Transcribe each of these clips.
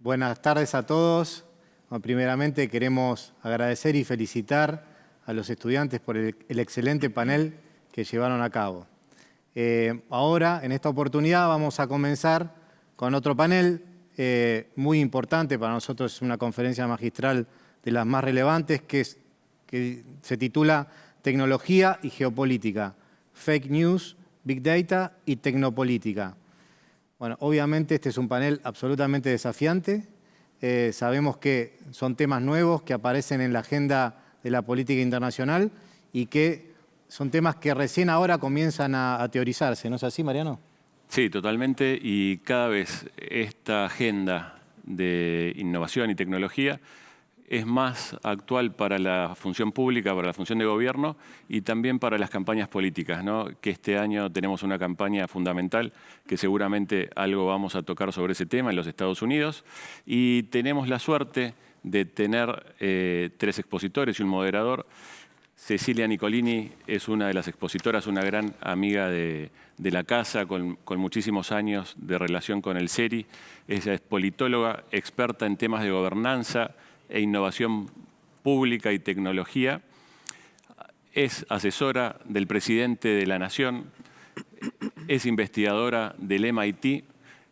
Buenas tardes a todos. Bueno, primeramente queremos agradecer y felicitar a los estudiantes por el excelente panel que llevaron a cabo. Ahora, en esta oportunidad, vamos a comenzar con otro panel muy importante. Para nosotros es una conferencia magistral de las más relevantes que se titula Tecnología y Geopolítica, Fake News, Big Data y Tecnopolítica. Bueno, obviamente este es un panel absolutamente desafiante. Sabemos que son temas nuevos que aparecen en la agenda de la política internacional y que son temas que recién ahora comienzan a teorizarse. ¿No es así, Mariano? Sí, totalmente. Y cada vez esta agenda de innovación y tecnología es más actual para la función pública, para la función de gobierno y también para las campañas políticas, ¿no? Que este año tenemos una campaña fundamental que seguramente algo vamos a tocar sobre ese tema en los Estados Unidos y tenemos la suerte de tener 3 expositores y un moderador. Cecilia Nicolini es una de las expositoras, una gran amiga de la casa, con muchísimos años de relación con el CERI. Ella es politóloga, experta en temas de gobernanza e innovación pública y tecnología. Es asesora del presidente de la Nación, es investigadora del MIT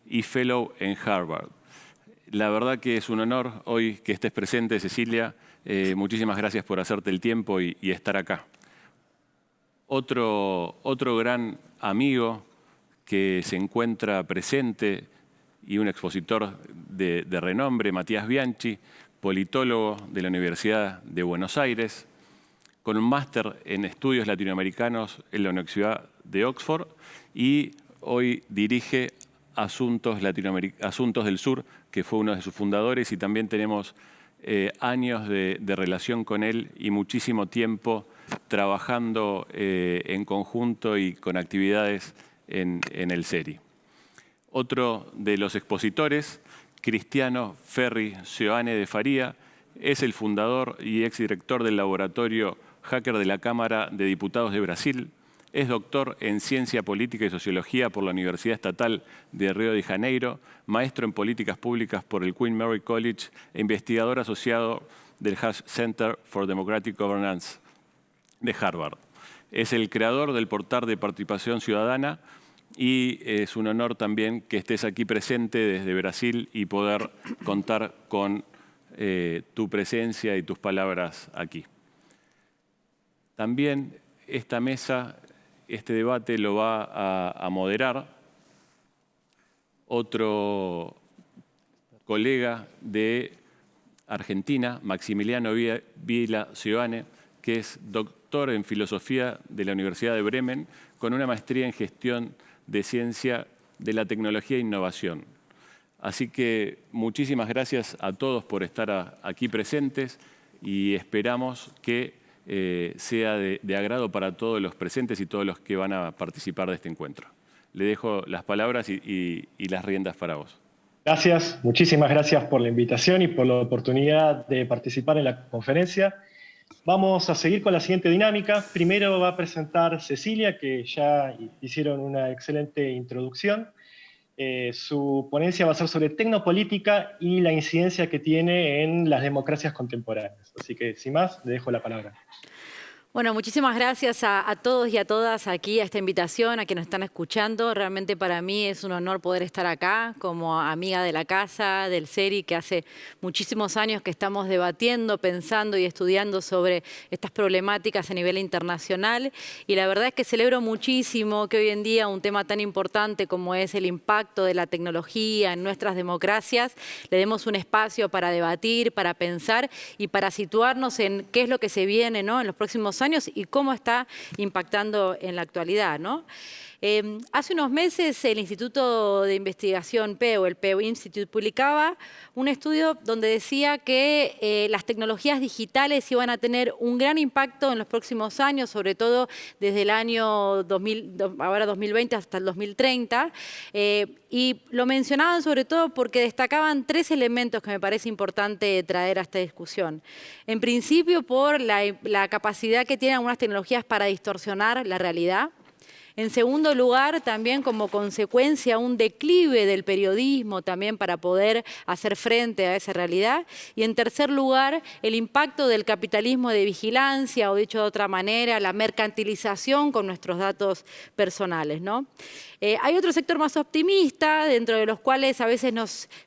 y fellow en Harvard. La verdad que es un honor hoy que estés presente, Cecilia. Muchísimas gracias por hacerte el tiempo y estar acá. Otro gran amigo que se encuentra presente y un expositor de renombre, Matías Bianchi, politólogo de la Universidad de Buenos Aires, con un máster en estudios latinoamericanos en la Universidad de Oxford y hoy dirige Asuntos del Sur, que fue uno de sus fundadores, y también tenemos años de relación con él y muchísimo tiempo trabajando en conjunto y con actividades en el CERI. Otro de los expositores, Cristiano Ferri Seoane de Faria, es el fundador y exdirector del laboratorio Hacker de la Cámara de Diputados de Brasil. Es doctor en Ciencia Política y Sociología por la Universidad Estatal de Río de Janeiro, maestro en Políticas Públicas por el Queen Mary College e investigador asociado del Haas Center for Democratic Governance de Harvard. Es el creador del portal de participación ciudadana y es un honor también que estés aquí presente desde Brasil y poder contar con tu presencia y tus palabras aquí. También esta mesa, este debate lo va a moderar otro colega de Argentina, Maximiliano Vila Seoane, que es doctor en Filosofía de la Universidad de Bremen, con una maestría en Gestión de Ciencia de la Tecnología e Innovación. Así que muchísimas gracias a todos por estar aquí presentes y esperamos que sea de agrado para todos los presentes y todos los que van a participar de este encuentro. Le dejo las palabras y las riendas para vos. Gracias, muchísimas gracias por la invitación y por la oportunidad de participar en la conferencia. Vamos a seguir con la siguiente dinámica. Primero va a presentar Cecilia, que ya hicieron una excelente introducción. Su ponencia va a ser sobre tecnopolítica y la incidencia que tiene en las democracias contemporáneas. Así que, sin más, le dejo la palabra. Bueno, muchísimas gracias a todos y a todas aquí a esta invitación, a quienes nos están escuchando. Realmente para mí es un honor poder estar acá como amiga de la casa, del CERI, que hace muchísimos años que estamos debatiendo, pensando y estudiando sobre estas problemáticas a nivel internacional. Y la verdad es que celebro muchísimo que hoy en día un tema tan importante como es el impacto de la tecnología en nuestras democracias, le demos un espacio para debatir, para pensar y para situarnos en qué es lo que se viene, ¿no?, en los próximos años y cómo está impactando en la actualidad, ¿no? Hace unos meses el Instituto de Investigación PEO, el PEO Institute, publicaba un estudio donde decía que las tecnologías digitales iban a tener un gran impacto en los próximos años, sobre todo desde el año 2020 hasta el 2030. Y lo mencionaban sobre todo porque destacaban 3 elementos que me parece importante traer a esta discusión. En principio, por la capacidad que tienen algunas tecnologías para distorsionar la realidad. En segundo lugar, también como consecuencia un declive del periodismo también para poder hacer frente a esa realidad. Y en tercer lugar, el impacto del capitalismo de vigilancia, o dicho de otra manera, la mercantilización con nuestros datos personales, ¿no? Hay otro sector más optimista, dentro de los cuales a veces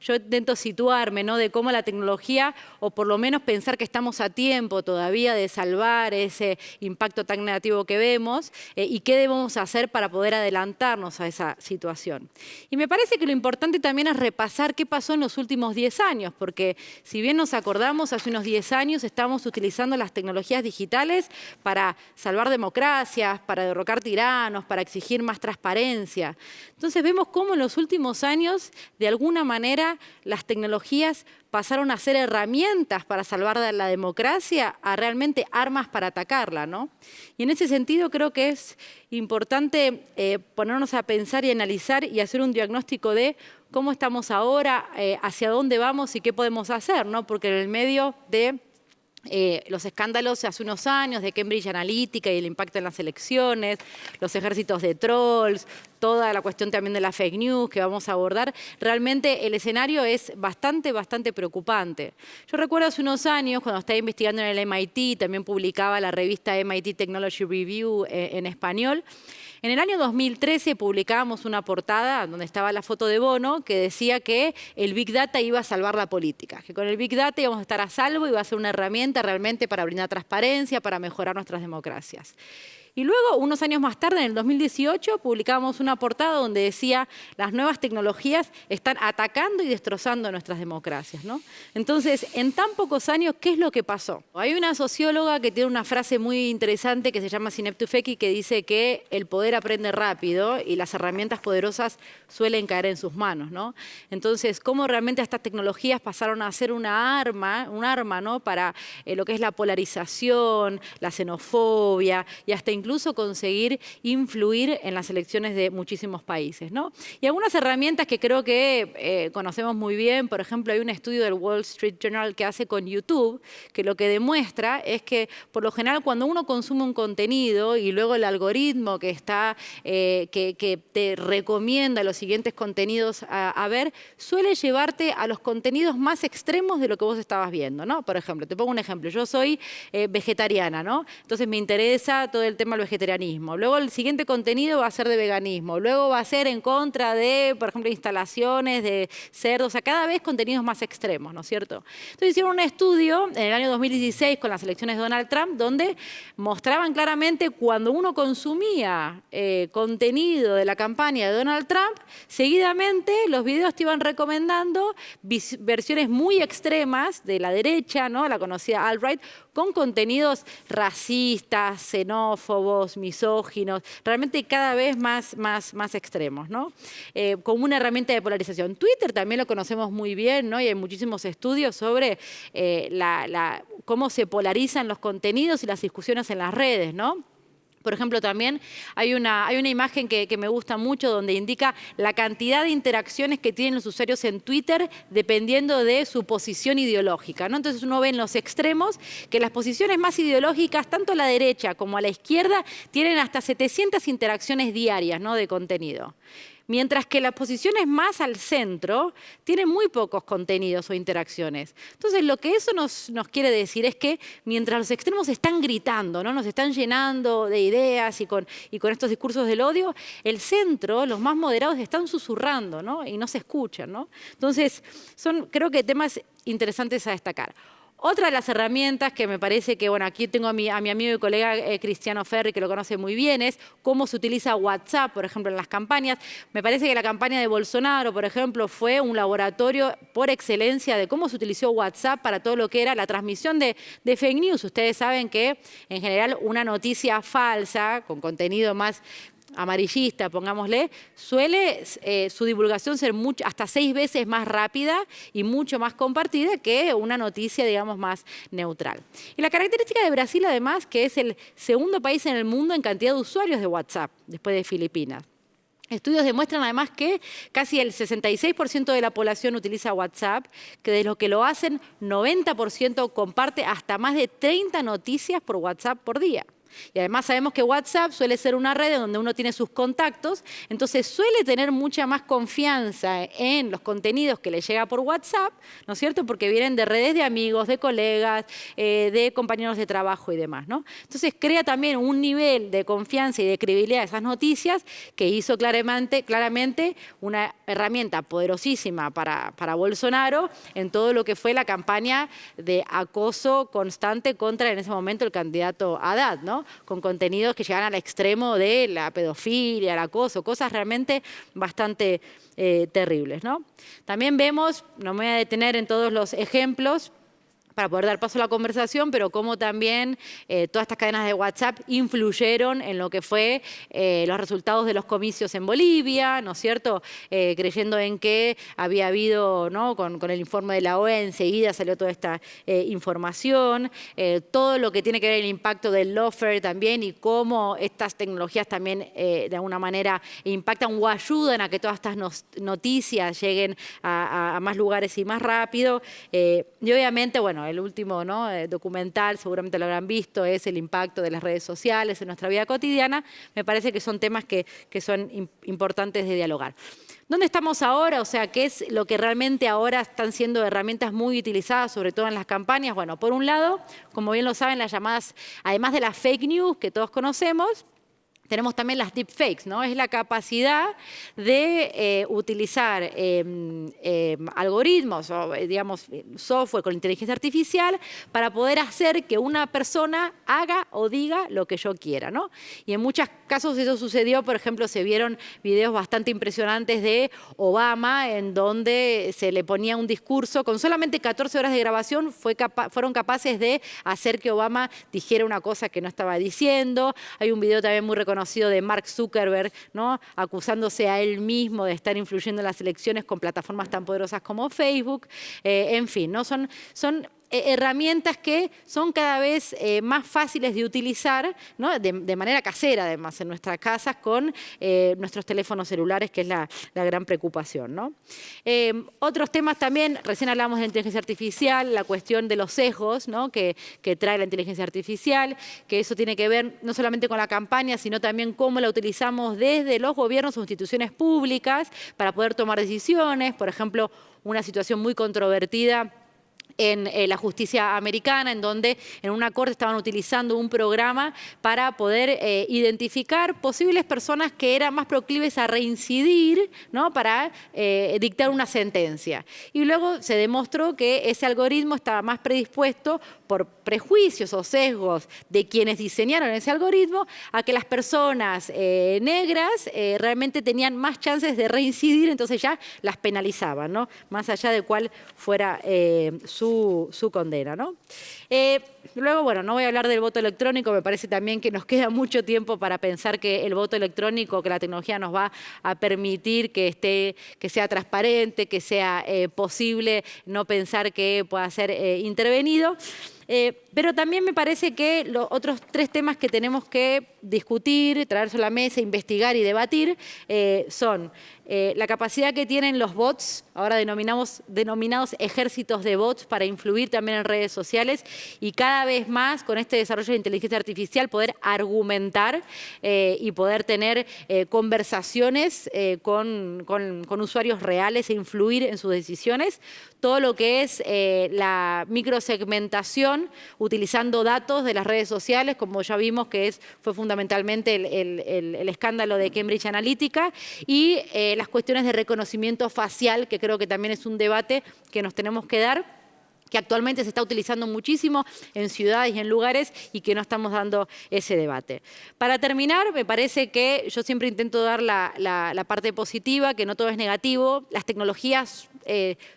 yo intento situarme, ¿no?, de cómo la tecnología, o por lo menos pensar que estamos a tiempo todavía de salvar ese impacto tan negativo que vemos, y qué debemos hacer para poder adelantarnos a esa situación. Y me parece que lo importante también es repasar qué pasó en los últimos 10 años, porque si bien nos acordamos, hace unos 10 años estamos utilizando las tecnologías digitales para salvar democracias, para derrocar tiranos, para exigir más transparencia. Entonces vemos cómo en los últimos años, de alguna manera, las tecnologías pasaron a ser herramientas para salvar la democracia a realmente armas para atacarla, ¿no? Y en ese sentido creo que es importante ponernos a pensar y analizar y hacer un diagnóstico de cómo estamos ahora, hacia dónde vamos y qué podemos hacer, ¿no? Porque en el medio de los escándalos hace unos años de Cambridge Analytica y el impacto en las elecciones, los ejércitos de trolls, toda la cuestión también de la fake news que vamos a abordar, realmente el escenario es bastante preocupante. Yo recuerdo hace unos años, cuando estaba investigando en el MIT, también publicaba la revista MIT Technology Review en español. En el año 2013 publicábamos una portada donde estaba la foto de Bono que decía que el Big Data iba a salvar la política, que con el Big Data íbamos a estar a salvo y iba a ser una herramienta realmente para brindar transparencia, para mejorar nuestras democracias. Y luego, unos años más tarde, en el 2018, publicábamos una portada donde decía las nuevas tecnologías están atacando y destrozando nuestras democracias, ¿no? Entonces, en tan pocos años, ¿qué es lo que pasó? Hay una socióloga que tiene una frase muy interesante que se llama Zeynep Tufekci, que dice que el poder aprende rápido y las herramientas poderosas suelen caer en sus manos, ¿no? Entonces, cómo realmente estas tecnologías pasaron a ser un arma, ¿no?, para lo que es la polarización, la xenofobia y hasta incluso conseguir influir en las elecciones de muchísimos países, ¿no? Y algunas herramientas que creo que conocemos muy bien, por ejemplo, hay un estudio del Wall Street Journal que hace con YouTube, que lo que demuestra es que, por lo general, cuando uno consume un contenido y luego el algoritmo que te recomienda los siguientes contenidos a ver, suele llevarte a los contenidos más extremos de lo que vos estabas viendo, ¿no? Por ejemplo, te pongo un ejemplo, yo soy vegetariana, ¿no? Entonces me interesa todo el tema del vegetarianismo. Luego el siguiente contenido va a ser de veganismo. Luego va a ser en contra de, por ejemplo, instalaciones de cerdos. O sea, cada vez contenidos más extremos, ¿no es cierto? Entonces hicieron un estudio en el año 2016 con las elecciones de Donald Trump donde mostraban claramente cuando uno consumía contenido de la campaña de Donald Trump, seguidamente los videos te iban recomendando versiones muy extremas de la derecha, ¿no?, la conocida alt-right, con contenidos racistas, xenófobos, misóginos, realmente cada vez más extremos, ¿no? Como una herramienta de polarización. Twitter también lo conocemos muy bien, ¿no? Y hay muchísimos estudios sobre cómo se polarizan los contenidos y las discusiones en las redes, ¿no? Por ejemplo, también hay una imagen que me gusta mucho donde indica la cantidad de interacciones que tienen los usuarios en Twitter dependiendo de su posición ideológica, ¿no? Entonces uno ve en los extremos que las posiciones más ideológicas, tanto a la derecha como a la izquierda, tienen hasta 700 interacciones diarias, ¿no?, de contenido. Mientras que las posiciones más al centro tienen muy pocos contenidos o interacciones. Entonces, lo que eso nos quiere decir es que mientras los extremos están gritando, ¿no?, nos están llenando de ideas y con estos discursos del odio, el centro, los más moderados, están susurrando, ¿no?, y no se escuchan, ¿no? Entonces, son, creo que, temas interesantes a destacar. Otra de las herramientas que me parece que, bueno, aquí tengo a mi amigo y colega Cristiano Ferri, que lo conoce muy bien, es cómo se utiliza WhatsApp, por ejemplo, en las campañas. Me parece que la campaña de Bolsonaro, por ejemplo, fue un laboratorio por excelencia de cómo se utilizó WhatsApp para todo lo que era la transmisión de fake news. Ustedes saben que, en general, una noticia falsa, con contenido más amarillista, pongámosle, suele su divulgación ser hasta 6 veces más rápida y mucho más compartida que una noticia, digamos, más neutral. Y la característica de Brasil, además, que es el segundo país en el mundo en cantidad de usuarios de WhatsApp, después de Filipinas. Estudios demuestran además que casi el 66% de la población utiliza WhatsApp, que de lo que lo hacen, 90% comparte hasta más de 30 noticias por WhatsApp por día. Y además sabemos que WhatsApp suele ser una red donde uno tiene sus contactos, entonces suele tener mucha más confianza en los contenidos que le llega por WhatsApp, ¿no es cierto? Porque vienen de redes de amigos, de colegas, de compañeros de trabajo y demás, ¿no? Entonces crea también un nivel de confianza y de credibilidad de esas noticias que hizo claramente una herramienta poderosísima para Bolsonaro en todo lo que fue la campaña de acoso constante contra, en ese momento, el candidato Haddad, ¿no? Con contenidos que llegan al extremo de la pedofilia, el acoso, cosas realmente bastante terribles, ¿no? También vemos, no me voy a detener en todos los ejemplos, para poder dar paso a la conversación, pero cómo también todas estas cadenas de WhatsApp influyeron en lo que fue los resultados de los comicios en Bolivia, ¿no es cierto? Creyendo en que había habido, ¿no? Con el informe de la OEA, enseguida salió toda esta información, todo lo que tiene que ver el impacto del lawfare también y cómo estas tecnologías también de alguna manera impactan o ayudan a que todas estas noticias lleguen a más lugares y más rápido. Y obviamente, bueno, el último, ¿no? Documental, seguramente lo habrán visto, es el impacto de las redes sociales en nuestra vida cotidiana. Me parece que son temas que son importantes de dialogar. ¿Dónde estamos ahora? O sea, ¿qué es lo que realmente ahora están siendo herramientas muy utilizadas, sobre todo en las campañas? Bueno, por un lado, como bien lo saben, las llamadas, además de las fake news que todos conocemos, tenemos también las deepfakes, ¿no? Es la capacidad de utilizar algoritmos o, digamos, software con inteligencia artificial para poder hacer que una persona haga o diga lo que yo quiera, ¿no? Y en muchos casos eso sucedió, por ejemplo, se vieron videos bastante impresionantes de Obama en donde se le ponía un discurso, con solamente 14 horas de grabación fueron capaces de hacer que Obama dijera una cosa que no estaba diciendo. Hay un video también muy reconocido de Mark Zuckerberg, ¿no? Acusándose a él mismo de estar influyendo en las elecciones con plataformas tan poderosas como Facebook. En fin, ¿no? Son herramientas que son cada vez más fáciles de utilizar, ¿no? de manera casera, además, en nuestras casas con nuestros teléfonos celulares, que es la gran preocupación, ¿no? Otros temas también, recién hablamos de la inteligencia artificial, la cuestión de los sesgos, ¿no? que trae la inteligencia artificial, que eso tiene que ver no solamente con la campaña, sino también cómo la utilizamos desde los gobiernos o instituciones públicas para poder tomar decisiones. Por ejemplo, una situación muy controvertida en la justicia americana, en donde en una corte estaban utilizando un programa para poder identificar posibles personas que eran más proclives a reincidir, ¿no? Para dictar una sentencia. Y luego se demostró que ese algoritmo estaba más predispuesto por prejuicios o sesgos de quienes diseñaron ese algoritmo a que las personas negras realmente tenían más chances de reincidir, entonces ya las penalizaban, ¿no? Más allá de cuál fuera su condena, ¿no? Luego, bueno, no voy a hablar del voto electrónico, me parece también que nos queda mucho tiempo para pensar que el voto electrónico, que la tecnología nos va a permitir que sea transparente, que sea posible no pensar que pueda ser intervenido. Pero también me parece que los otros tres temas que tenemos que discutir, traer sobre la mesa, investigar y debatir son la capacidad que tienen los bots, ahora denominados ejércitos de bots, para influir también en redes sociales y cada vez más con este desarrollo de inteligencia artificial poder argumentar y poder tener conversaciones con usuarios reales e influir en sus decisiones. Todo lo que es la microsegmentación utilizando datos de las redes sociales, como ya vimos que fue fundamentalmente el escándalo de Cambridge Analytica, y las cuestiones de reconocimiento facial, que creo que también es un debate que nos tenemos que dar, que actualmente se está utilizando muchísimo en ciudades y en lugares y que no estamos dando ese debate. Para terminar, me parece que yo siempre intento dar la parte positiva, que no todo es negativo. Las tecnologías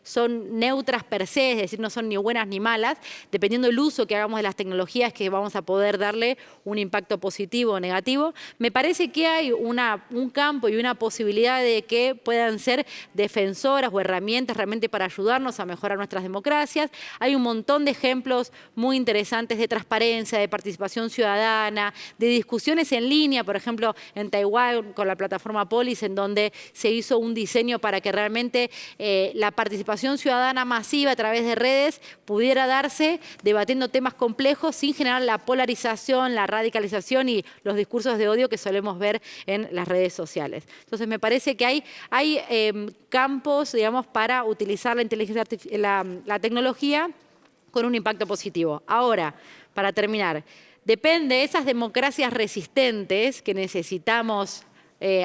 son neutras per se, es decir, no son ni buenas ni malas. Dependiendo del uso que hagamos de las tecnologías, que vamos a poder darle un impacto positivo o negativo. Me parece que hay un campo y una posibilidad de que puedan ser defensoras o herramientas realmente para ayudarnos a mejorar nuestras democracias. Hay un montón de ejemplos muy interesantes de transparencia, de participación ciudadana, de discusiones en línea, por ejemplo, en Taiwán con la plataforma Polis, en donde se hizo un diseño para que realmente la participación ciudadana masiva a través de redes pudiera darse debatiendo temas complejos sin generar la polarización, la radicalización y los discursos de odio que solemos ver en las redes sociales. Entonces me parece que hay campos, digamos, para utilizar la inteligencia la tecnología con un impacto positivo. Ahora, para terminar, depende de esas democracias resistentes que necesitamos,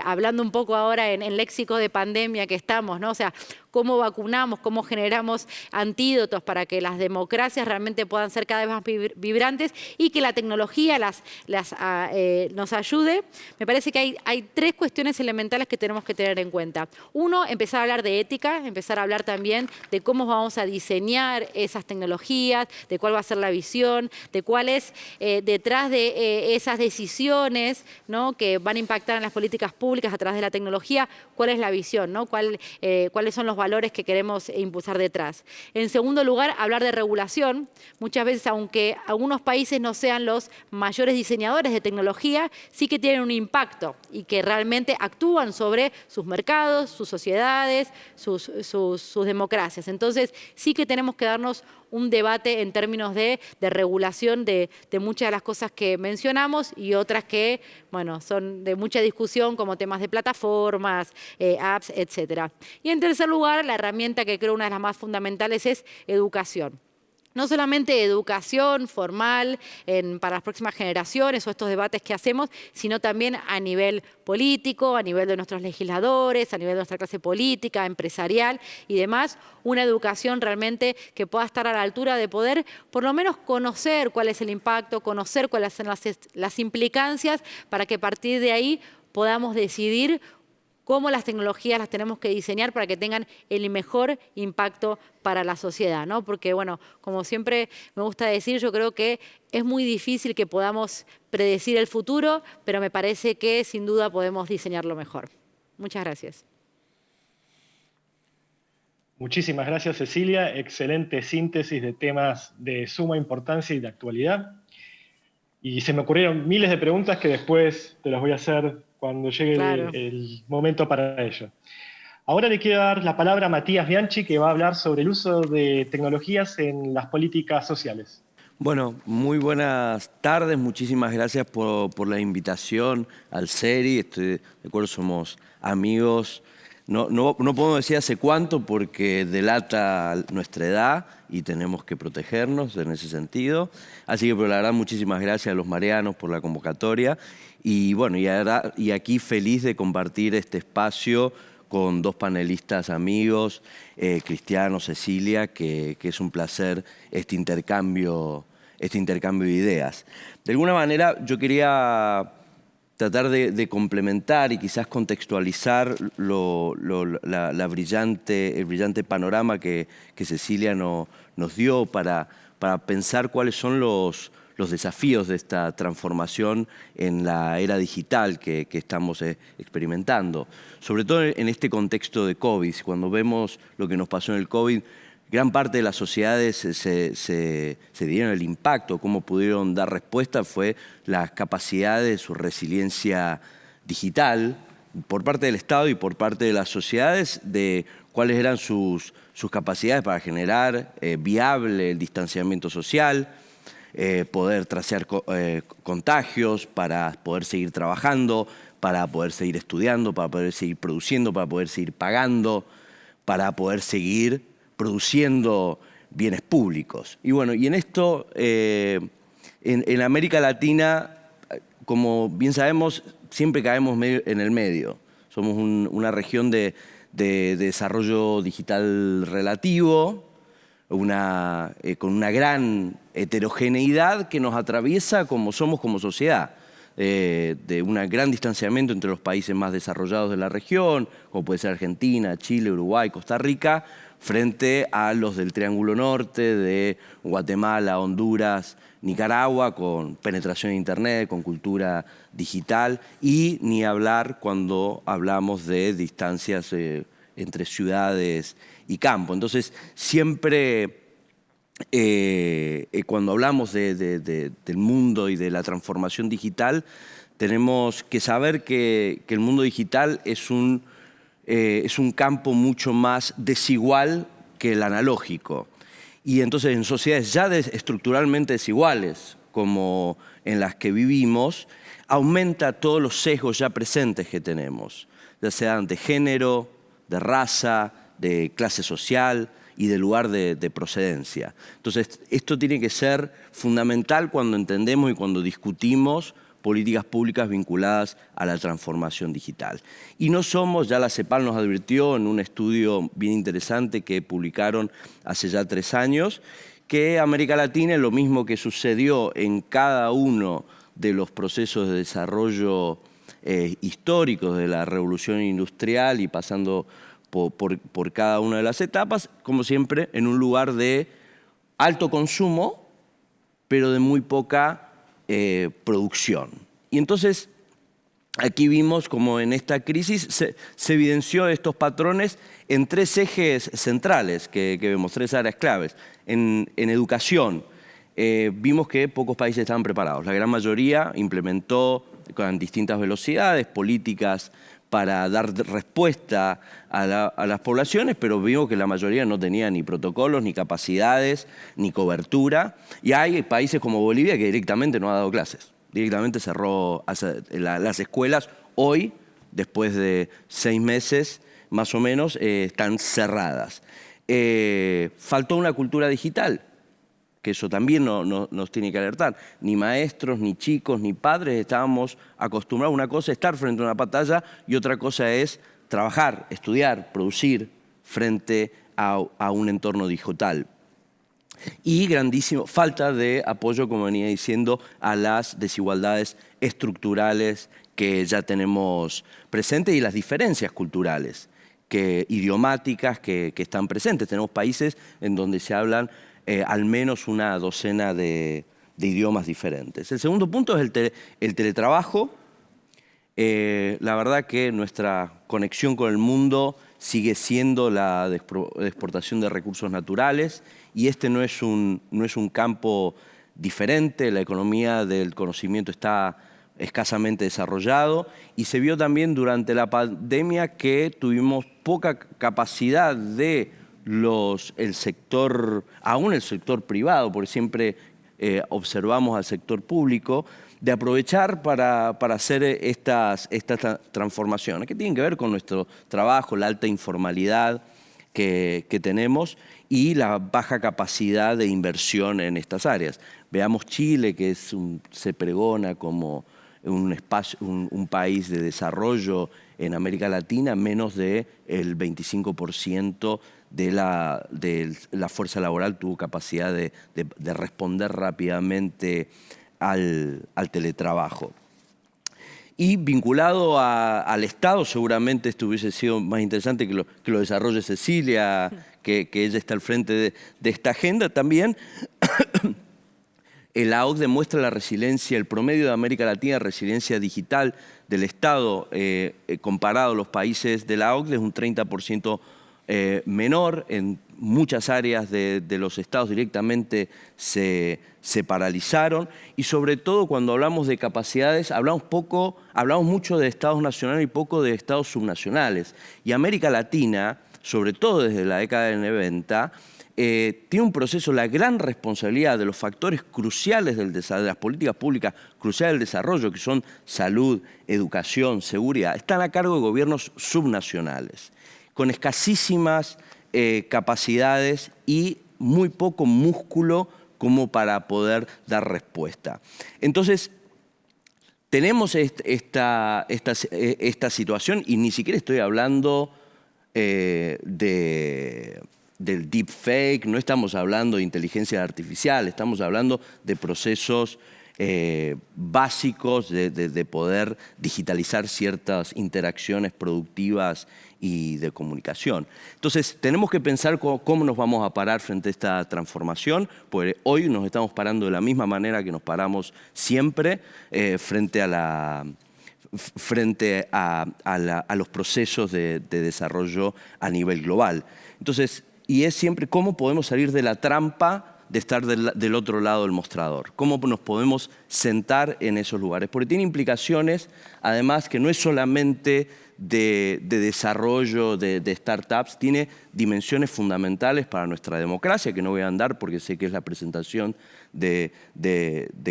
hablando un poco ahora en léxico de pandemia que estamos, ¿no? O sea, cómo vacunamos, cómo generamos antídotos para que las democracias realmente puedan ser cada vez más vibrantes y que la tecnología nos ayude. Me parece que hay tres cuestiones elementales que tenemos que tener en cuenta. Uno, empezar a hablar de ética, empezar a hablar también de cómo vamos a diseñar esas tecnologías, de cuál va a ser la visión, de cuál es detrás de esas decisiones, ¿no?, que van a impactar en las políticas públicas a través de la tecnología, cuál es la visión, ¿no?, cuáles son los valores que queremos impulsar detrás. En segundo lugar, hablar de regulación. Muchas veces, aunque algunos países no sean los mayores diseñadores de tecnología, sí que tienen un impacto y que realmente actúan sobre sus mercados, sus sociedades, sus democracias. Entonces, sí que tenemos que darnos un debate en términos de regulación de muchas de las cosas que mencionamos y otras que, bueno, son de mucha discusión, como temas de plataformas, apps, etc. Y en tercer lugar, la herramienta que creo una de las más fundamentales es educación. No solamente educación formal para las próximas generaciones o estos debates que hacemos, sino también a nivel político, a nivel de nuestros legisladores, a nivel de nuestra clase política, empresarial y demás, una educación realmente que pueda estar a la altura de poder por lo menos conocer cuál es el impacto, conocer cuáles son las implicancias para que a partir de ahí podamos decidir cómo las tecnologías las tenemos que diseñar para que tengan el mejor impacto para la sociedad, ¿no? Porque, bueno, como siempre me gusta decir, yo creo que es muy difícil que podamos predecir el futuro, pero me parece que sin duda podemos diseñarlo mejor. Muchas gracias. Muchísimas gracias, Cecilia. Excelente síntesis de temas de suma importancia y de actualidad. Y se me ocurrieron miles de preguntas que después te las voy a hacer cuando llegue el momento para ello. Ahora le quiero dar la palabra a Matías Bianchi, que va a hablar sobre el uso de tecnologías en las políticas sociales. Bueno, muy buenas tardes, muchísimas gracias por la invitación al CERI. Estoy de acuerdo, somos amigos. No podemos decir hace cuánto porque delata nuestra edad y tenemos que protegernos en ese sentido. Así que, pero la verdad, muchísimas gracias a los marianos por la convocatoria. Y bueno, y aquí feliz de compartir este espacio con dos panelistas amigos, Cristiano, Cecilia, que es un placer este intercambio de ideas. De alguna manera, yo quería tratar de complementar y quizás contextualizar el brillante panorama que Cecilia nos dio para pensar cuáles son los desafíos de esta transformación en la era digital que estamos experimentando. Sobre todo en este contexto de COVID, cuando vemos lo que nos pasó en el COVID, gran parte de las sociedades se dieron el impacto, cómo pudieron dar respuesta, fue las capacidades, su resiliencia digital, por parte del Estado y por parte de las sociedades, de cuáles eran sus capacidades para generar viable el distanciamiento social, poder tracear contagios, para poder seguir trabajando, para poder seguir estudiando, para poder seguir produciendo, para poder seguir pagando, para poder seguir produciendo bienes públicos. Y bueno, y en esto, en América Latina, como bien sabemos, siempre caemos en el medio. Somos una región de desarrollo digital relativo, con una gran heterogeneidad que nos atraviesa como somos como sociedad. De un gran distanciamiento entre los países más desarrollados de la región, como puede ser Argentina, Chile, Uruguay, Costa Rica, frente a los del Triángulo Norte, de Guatemala, Honduras, Nicaragua, con penetración de Internet, con cultura digital, y ni hablar cuando hablamos de distancias entre ciudades y campo. Entonces, siempre cuando hablamos del mundo y de la transformación digital, tenemos que saber que el mundo digital es un es un campo mucho más desigual que el analógico. Y entonces en sociedades ya estructuralmente desiguales, como en las que vivimos, aumenta todos los sesgos ya presentes que tenemos, ya sean de género, de raza, de clase social y de lugar de procedencia. Entonces, esto tiene que ser fundamental cuando entendemos y cuando discutimos políticas públicas vinculadas a la transformación digital. Y no somos, ya la CEPAL nos advirtió en un estudio bien interesante que publicaron hace ya 3 años, que América Latina, lo mismo que sucedió en cada uno de los procesos de desarrollo históricos de la revolución industrial y pasando por cada una de las etapas, como siempre, en un lugar de alto consumo, pero de muy poca producción. Y entonces, aquí vimos como en esta crisis se evidenció estos patrones en 3 ejes centrales que vemos, 3 áreas claves. En educación, vimos que pocos países estaban preparados. La gran mayoría implementó con distintas velocidades políticas para dar respuesta a las poblaciones, pero vimos que la mayoría no tenía ni protocolos, ni capacidades, ni cobertura. Y hay países como Bolivia que directamente no ha dado clases, directamente cerró las escuelas. Hoy, después de 6 meses, más o menos, están cerradas. Faltó una cultura digital, que eso también nos tiene que alertar. Ni maestros, ni chicos, ni padres estábamos acostumbrados. Una cosa es estar frente a una pantalla y otra cosa es trabajar, estudiar, producir frente a un entorno digital. Y grandísimo falta de apoyo, como venía diciendo, a las desigualdades estructurales que ya tenemos presentes y las diferencias culturales, idiomáticas que están presentes. Tenemos países en donde se hablan al menos una docena de idiomas diferentes. El segundo punto es el teletrabajo. La verdad que nuestra conexión con el mundo sigue siendo la de exportación de recursos naturales y este no es un campo diferente. La economía del conocimiento está escasamente desarrollado y se vio también durante la pandemia que tuvimos poca capacidad de el sector, aún el sector privado, porque siempre observamos al sector público, de aprovechar para hacer estas transformaciones, que tienen que ver con nuestro trabajo, la alta informalidad que tenemos y la baja capacidad de inversión en estas áreas. Veamos Chile, que se pregona como un país de desarrollo en América Latina, menos del 25% de la fuerza laboral tuvo capacidad de responder rápidamente al teletrabajo. Y vinculado al Estado, seguramente esto hubiese sido más interesante que lo desarrolle Cecilia, que ella está al frente de esta agenda también. La OCDE demuestra la resiliencia, el promedio de América Latina, resiliencia digital del Estado comparado a los países de la OCDE es un 30% menor. En muchas áreas de los estados directamente se paralizaron y sobre todo cuando hablamos de capacidades hablamos mucho de estados nacionales y poco de estados subnacionales. Y América Latina, sobre todo desde la década del 90, tiene un proceso, la gran responsabilidad de los factores cruciales de las políticas públicas cruciales del desarrollo, que son salud, educación, seguridad, están a cargo de gobiernos subnacionales, con escasísimas capacidades y muy poco músculo como para poder dar respuesta. Entonces, tenemos esta situación y ni siquiera estoy hablando del deepfake, no estamos hablando de inteligencia artificial, estamos hablando de procesos básicos de poder digitalizar ciertas interacciones productivas y de comunicación. Entonces, tenemos que pensar cómo nos vamos a parar frente a esta transformación, porque hoy nos estamos parando de la misma manera que nos paramos siempre frente a los procesos de desarrollo a nivel global. Entonces, y es siempre cómo podemos salir de la trampa de estar del otro lado del mostrador. ¿Cómo nos podemos sentar en esos lugares? Porque tiene implicaciones, además, que no es solamente de desarrollo de startups, tiene dimensiones fundamentales para nuestra democracia, que no voy a andar porque sé que es la presentación de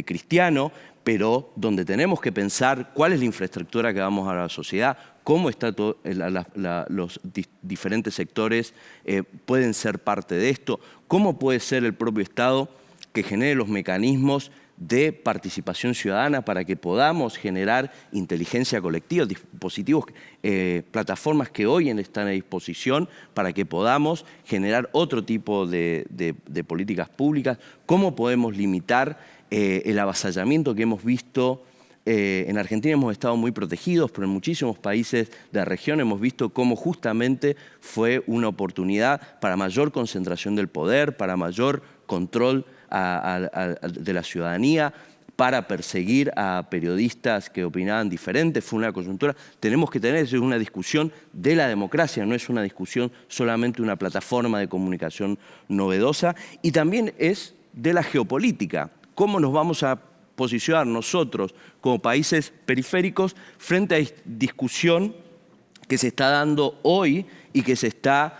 Cristiano, pero donde tenemos que pensar cuál es la infraestructura que damos a la sociedad, cómo está los diferentes sectores pueden ser parte de esto, cómo puede ser el propio Estado que genere los mecanismos de participación ciudadana para que podamos generar inteligencia colectiva, dispositivos, plataformas que hoy están a disposición para que podamos generar otro tipo de políticas públicas, cómo podemos limitar el avasallamiento que hemos visto. En Argentina hemos estado muy protegidos, pero en muchísimos países de la región hemos visto cómo justamente fue una oportunidad para mayor concentración del poder, para mayor control de la ciudadanía, para perseguir a periodistas que opinaban diferente. Fue una coyuntura. Tenemos que tener, es una discusión de la democracia, no es una discusión solamente una plataforma de comunicación novedosa, y también es de la geopolítica. ¿Cómo nos vamos a posicionar nosotros como países periféricos frente a discusión que se está dando hoy y que se está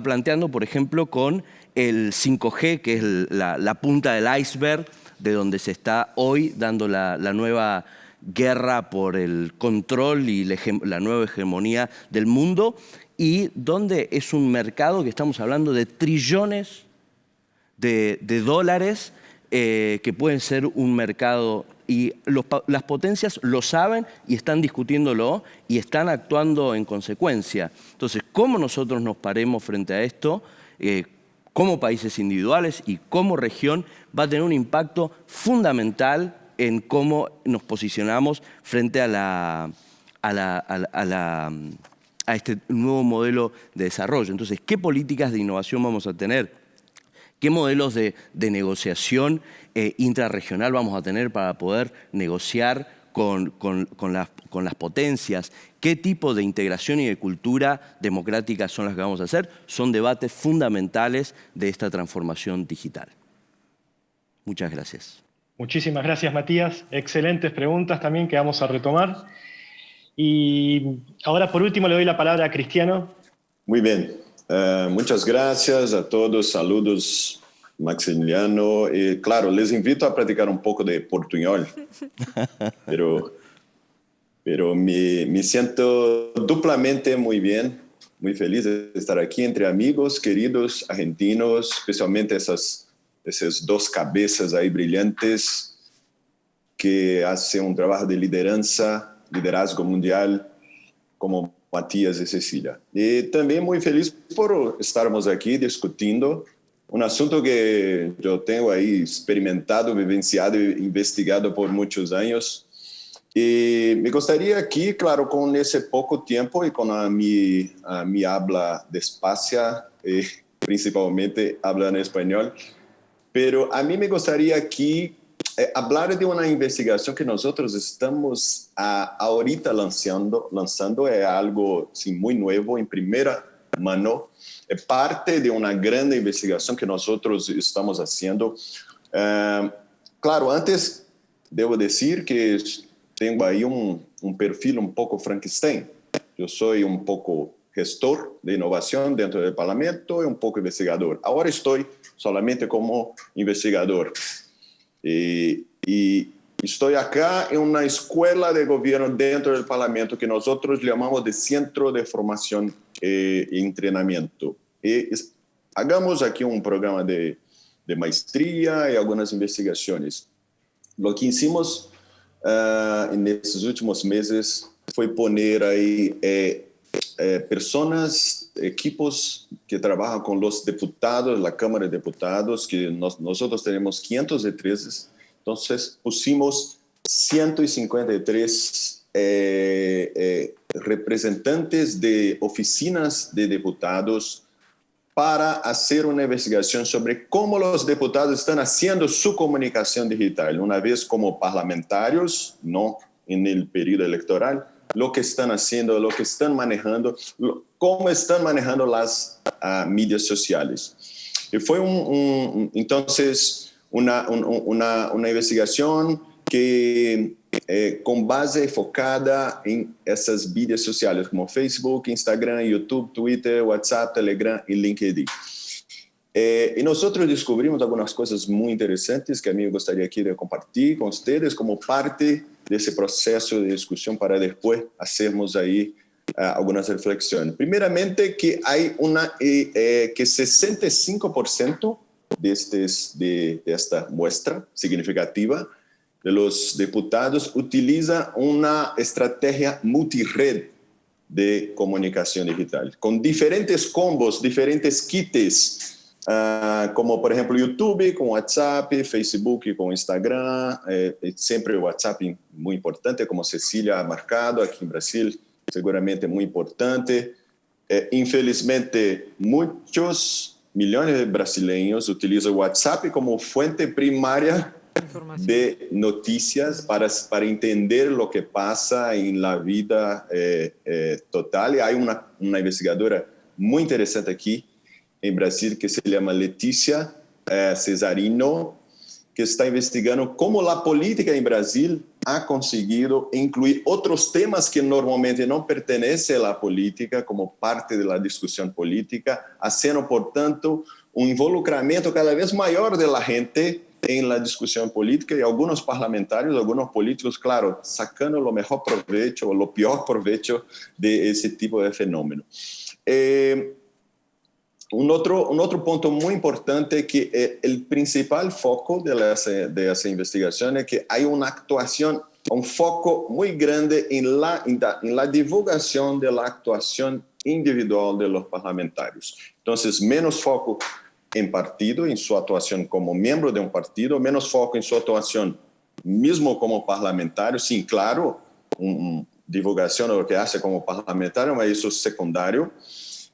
planteando, por ejemplo, con el 5G, que es la punta del iceberg de donde se está hoy dando la nueva guerra por el control y la nueva hegemonía del mundo, y donde es un mercado que estamos hablando de trillones de dólares, que pueden ser un mercado, y las potencias lo saben y están discutiéndolo y están actuando en consecuencia. Entonces, cómo nosotros nos paremos frente a esto, como países individuales y como región, va a tener un impacto fundamental en cómo nos posicionamos frente a este nuevo modelo de desarrollo. Entonces, ¿qué políticas de innovación vamos a tener? ¿Qué modelos de negociación intrarregional vamos a tener para poder negociar con las potencias? ¿Qué tipo de integración y de cultura democrática son las que vamos a hacer? Son debates fundamentales de esta transformación digital. Muchas gracias. Muchísimas gracias, Matías. Excelentes preguntas también que vamos a retomar. Y ahora, por último, le doy la palabra a Cristiano. Muy bien. Muchas gracias a todos. Saludos, Maximiliano. Claro, les invito a practicar un poco de portuñol, pero me siento duplamente muy bien, muy feliz de estar aquí entre amigos, queridos argentinos, especialmente esas dos cabezas ahí brillantes que hacen un trabajo de liderazgo mundial, como Matías y Cecilia. Y también muy feliz por estarmos aquí discutiendo un asunto que yo tengo ahí experimentado, vivenciado e investigado por muchos años. Y me gustaría aquí, claro, con ese poco tiempo y con mi habla despacia, principalmente hablar en español, pero a mí me gustaría aquí hablar de una investigación que nosotros estamos ahorita lanzando es algo muy nuevo, en primera mano. Es parte de una gran investigación que nosotros estamos haciendo. Claro, antes debo decir que tengo ahí un perfil un poco Frankenstein. Yo soy un poco gestor de innovación dentro del Parlamento y un poco investigador. Ahora estoy solamente como investigador. Y estoy acá en una escuela de gobierno dentro del Parlamento que nosotros llamamos de Centro de Formación y Entrenamiento. Y hagamos aquí un programa de maestría y algunas investigaciones. Lo que hicimos en estos últimos meses fue poner ahí personas, equipos que trabajan con los diputados, la Cámara de Diputados, que nosotros tenemos 513, entonces pusimos 153 representantes de oficinas de diputados para hacer una investigación sobre cómo los diputados están haciendo su comunicación digital, una vez como parlamentarios, no en el periodo electoral, lo que están haciendo, lo que están manejando, cómo están manejando las medias sociales. Y fue entonces una investigación que con base focada en esas redes sociales como Facebook, Instagram, YouTube, Twitter, WhatsApp, Telegram y LinkedIn. Y nosotros descubrimos algunas cosas muy interesantes que a mí me gustaría aquí de compartir con ustedes como parte de ese proceso de discusión para después hacermos ahí algunas reflexiones. Primeramente, que hay que 65% de esta muestra significativa de los diputados utiliza una estrategia multired de comunicación digital, con diferentes combos, diferentes kits, como por ejemplo YouTube, con WhatsApp, Facebook, con Instagram, siempre WhatsApp muy importante, como Cecilia ha marcado aquí en Brasil, seguramente muy importante. Infelizmente, muchos millones de brasileños utilizan WhatsApp como fuente primaria de noticias para entender lo que pasa en la vida total. Y hay una investigadora muy interesante aquí en Brasil que se llama Letícia Cesarino, que está investigando cómo la política en Brasil ha conseguido incluir otros temas que normalmente no pertenecen a la política como parte de la discusión política, haciendo, por tanto, un involucramiento cada vez mayor de la gente en la discusión política y algunos parlamentarios, algunos políticos, claro, sacando lo mejor provecho o lo peor provecho de ese tipo de fenómeno. Un otro punto muy importante que el principal foco de esa investigación es que hay una actuación, un foco muy grande en la divulgación de la actuación individual de los parlamentarios. Entonces, menos foco en partido, en su actuación como miembro de un partido, menos foco en su actuación mismo como parlamentario, sí, claro, divulgación de lo que hace como parlamentario, pero eso es secundario.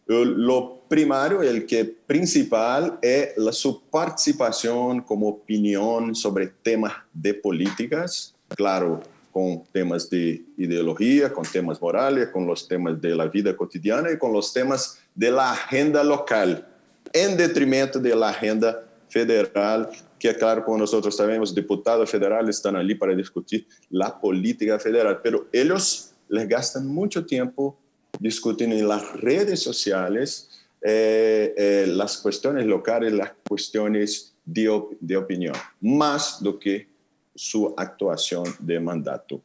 Lo primario, el que principal, es su participación como opinión sobre temas de políticas, claro, con temas de ideología, con temas morales, con los temas de la vida cotidiana y con los temas de la agenda local, en detrimento de la agenda federal, que claro, como nosotros sabemos, diputados federales están allí para discutir la política federal, pero ellos les gastan mucho tiempo discutiendo en las redes sociales las cuestiones locales, las cuestiones de opinión, más do que su actuación de mandato.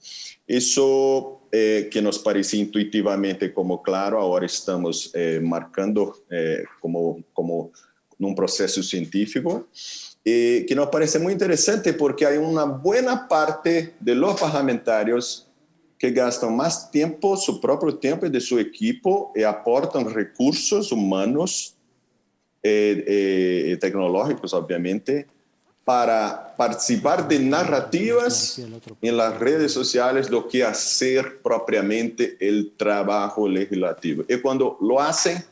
Eso que nos parecía intuitivamente como claro, ahora estamos marcando como un proceso científico, que nos parece muy interesante porque hay una buena parte de los parlamentarios que gastam más tiempo, su propio tiempo y de su equipo, y aportan recursos humanos y tecnológicos, obviamente, para participar de narrativas en las redes sociales do que hacer propiamente el trabajo legislativo. Y cuando lo hacen,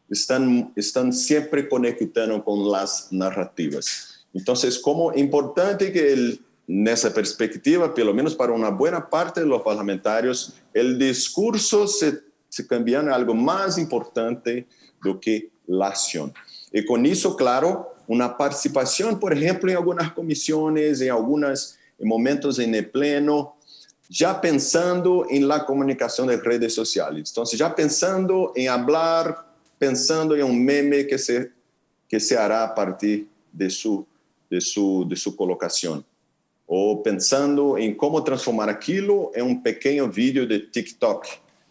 están siempre conectando con las narrativas. Entonces, como importante que nessa perspectiva, pelo menos para uma boa parte dos parlamentares, o discurso se cambiando a algo mais importante do que a ação. E com isso, claro, uma participação, por exemplo, em algumas comissões, em momentos em pleno, já pensando em la comunicação das redes sociais. Então, já pensando em falar, pensando em um meme que se hará a partir de sua colocação. Ou pensando em como transformar aquilo em um pequeno vídeo de TikTok,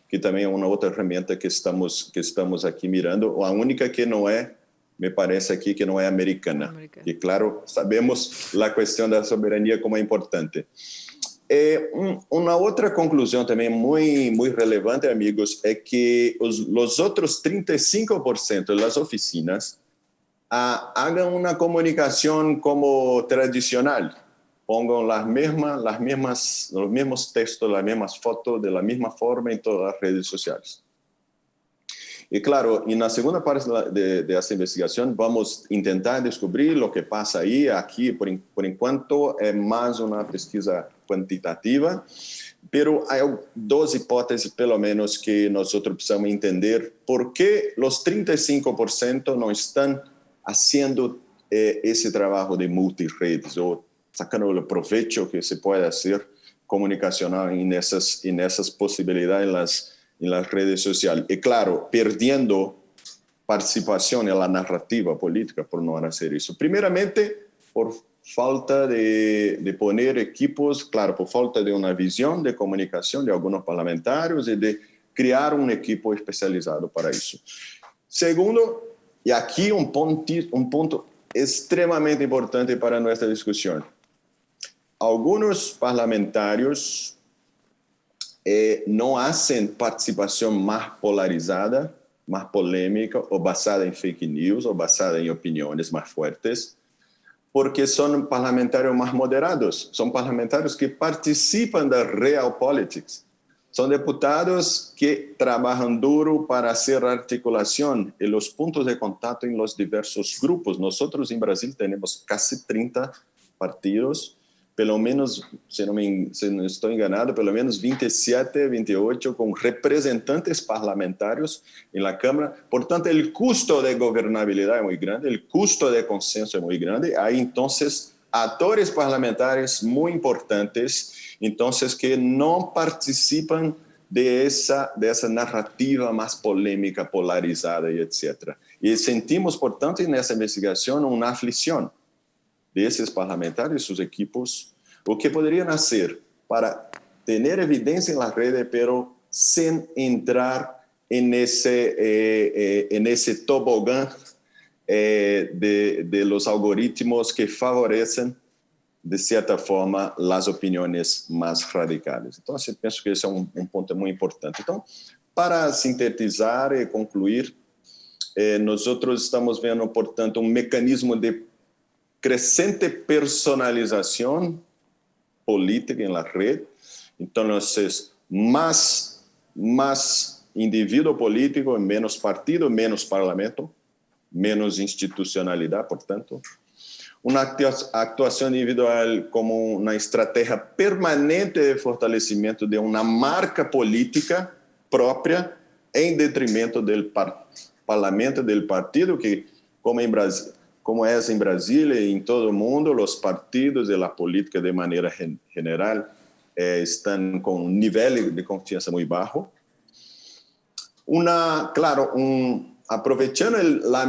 que também é uma outra ferramenta que estamos aqui mirando, a única que não é, me parece aqui, que não é americana. E claro, sabemos a questão da soberania como é importante. Uma outra conclusão também muito relevante, amigos, é que os outros 35% das oficinas hagam uma comunicação como tradicional. Pongan los mismos textos, las mismas fotos, de la misma forma en todas las redes sociales. Y claro, en la segunda parte de esta investigación vamos a intentar descubrir lo que pasa ahí. Aquí, por enquanto, es más una pesquisa cuantitativa, pero hay dos hipótesis, pelo menos, que nosotros precisamos entender por qué los 35% no están haciendo ese trabajo de multiredes o sacando el provecho que se puede hacer comunicacional en esas posibilidades en las redes sociales. Y claro, perdiendo participación en la narrativa política por no hacer eso. Primeramente, por falta de poner equipos, claro, por falta de una visión de comunicación de algunos parlamentarios y de crear un equipo especializado para eso. Segundo, y aquí un punto extremadamente importante para nuestra discusión. Algunos parlamentarios no hacen participación más polarizada, más polémica o basada en fake news o basada en opiniones más fuertes, porque son parlamentarios más moderados, son parlamentarios que participan da realpolitics, son deputados que trabajan duro para hacer articulación en los puntos de contacto en los diversos grupos. Nosotros en Brasil tenemos casi 30 partidos, pelo menos, si no estoy enganado, pelo menos 27, 28 con representantes parlamentarios en la Cámara. Por tanto, el costo de gobernabilidad es muy grande, el costo de consenso es muy grande. Hay entonces actores parlamentarios muy importantes, entonces que no participan de esa narrativa más polémica, polarizada y etc. Y sentimos, por tanto, en esa investigación una aflicción de esos parlamentarios y sus equipos, o que podrían hacer para tener evidencia en las redes, pero sin entrar en ese tobogán de los algoritmos que favorecen, de cierta forma, las opiniones más radicales. Entonces, pienso que ese es un punto muy importante. Entonces, para sintetizar y concluir, nosotros estamos viendo, por tanto, un mecanismo de creciente personalización política en la red. Entonces, más individuo político, menos partido, menos parlamento, menos institucionalidad, por tanto. Una actuación individual como una estrategia permanente de fortalecimiento de una marca política propia en detrimento del parlamento, del partido, que como en Brasil, como es en Brasil y en todo el mundo, los partidos de la política de manera general están con un nivel de confianza muy bajo. Aprovechando la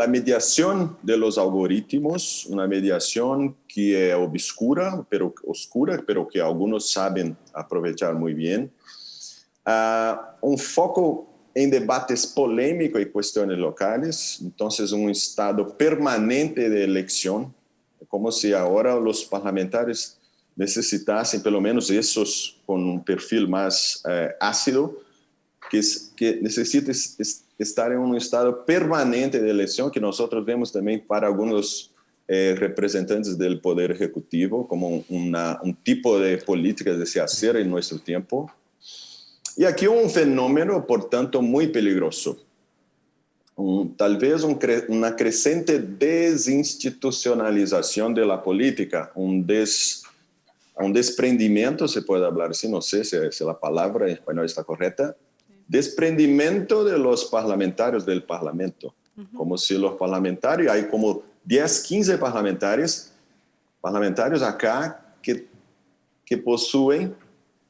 mediación de los algoritmos, una mediación que es oscura, pero que algunos saben aprovechar muy bien. Un foco en debates polémicos y cuestiones locales, entonces un estado permanente de elección, como si ahora los parlamentarios necesitasen, pelo menos esos con un perfil más ácido, que necesita estar en un estado permanente de elección, que nosotros vemos también para algunos representantes del Poder Ejecutivo, como un tipo de política de se hacer en nuestro tiempo. Y aquí un fenómeno, por tanto, muy peligroso. Tal vez una creciente desinstitucionalización de la política, un desprendimiento, se puede hablar así, no sé si la palabra en español está correcta, desprendimiento de los parlamentarios del Parlamento. Como si los parlamentarios, hay como 10, 15 parlamentarios acá que poseen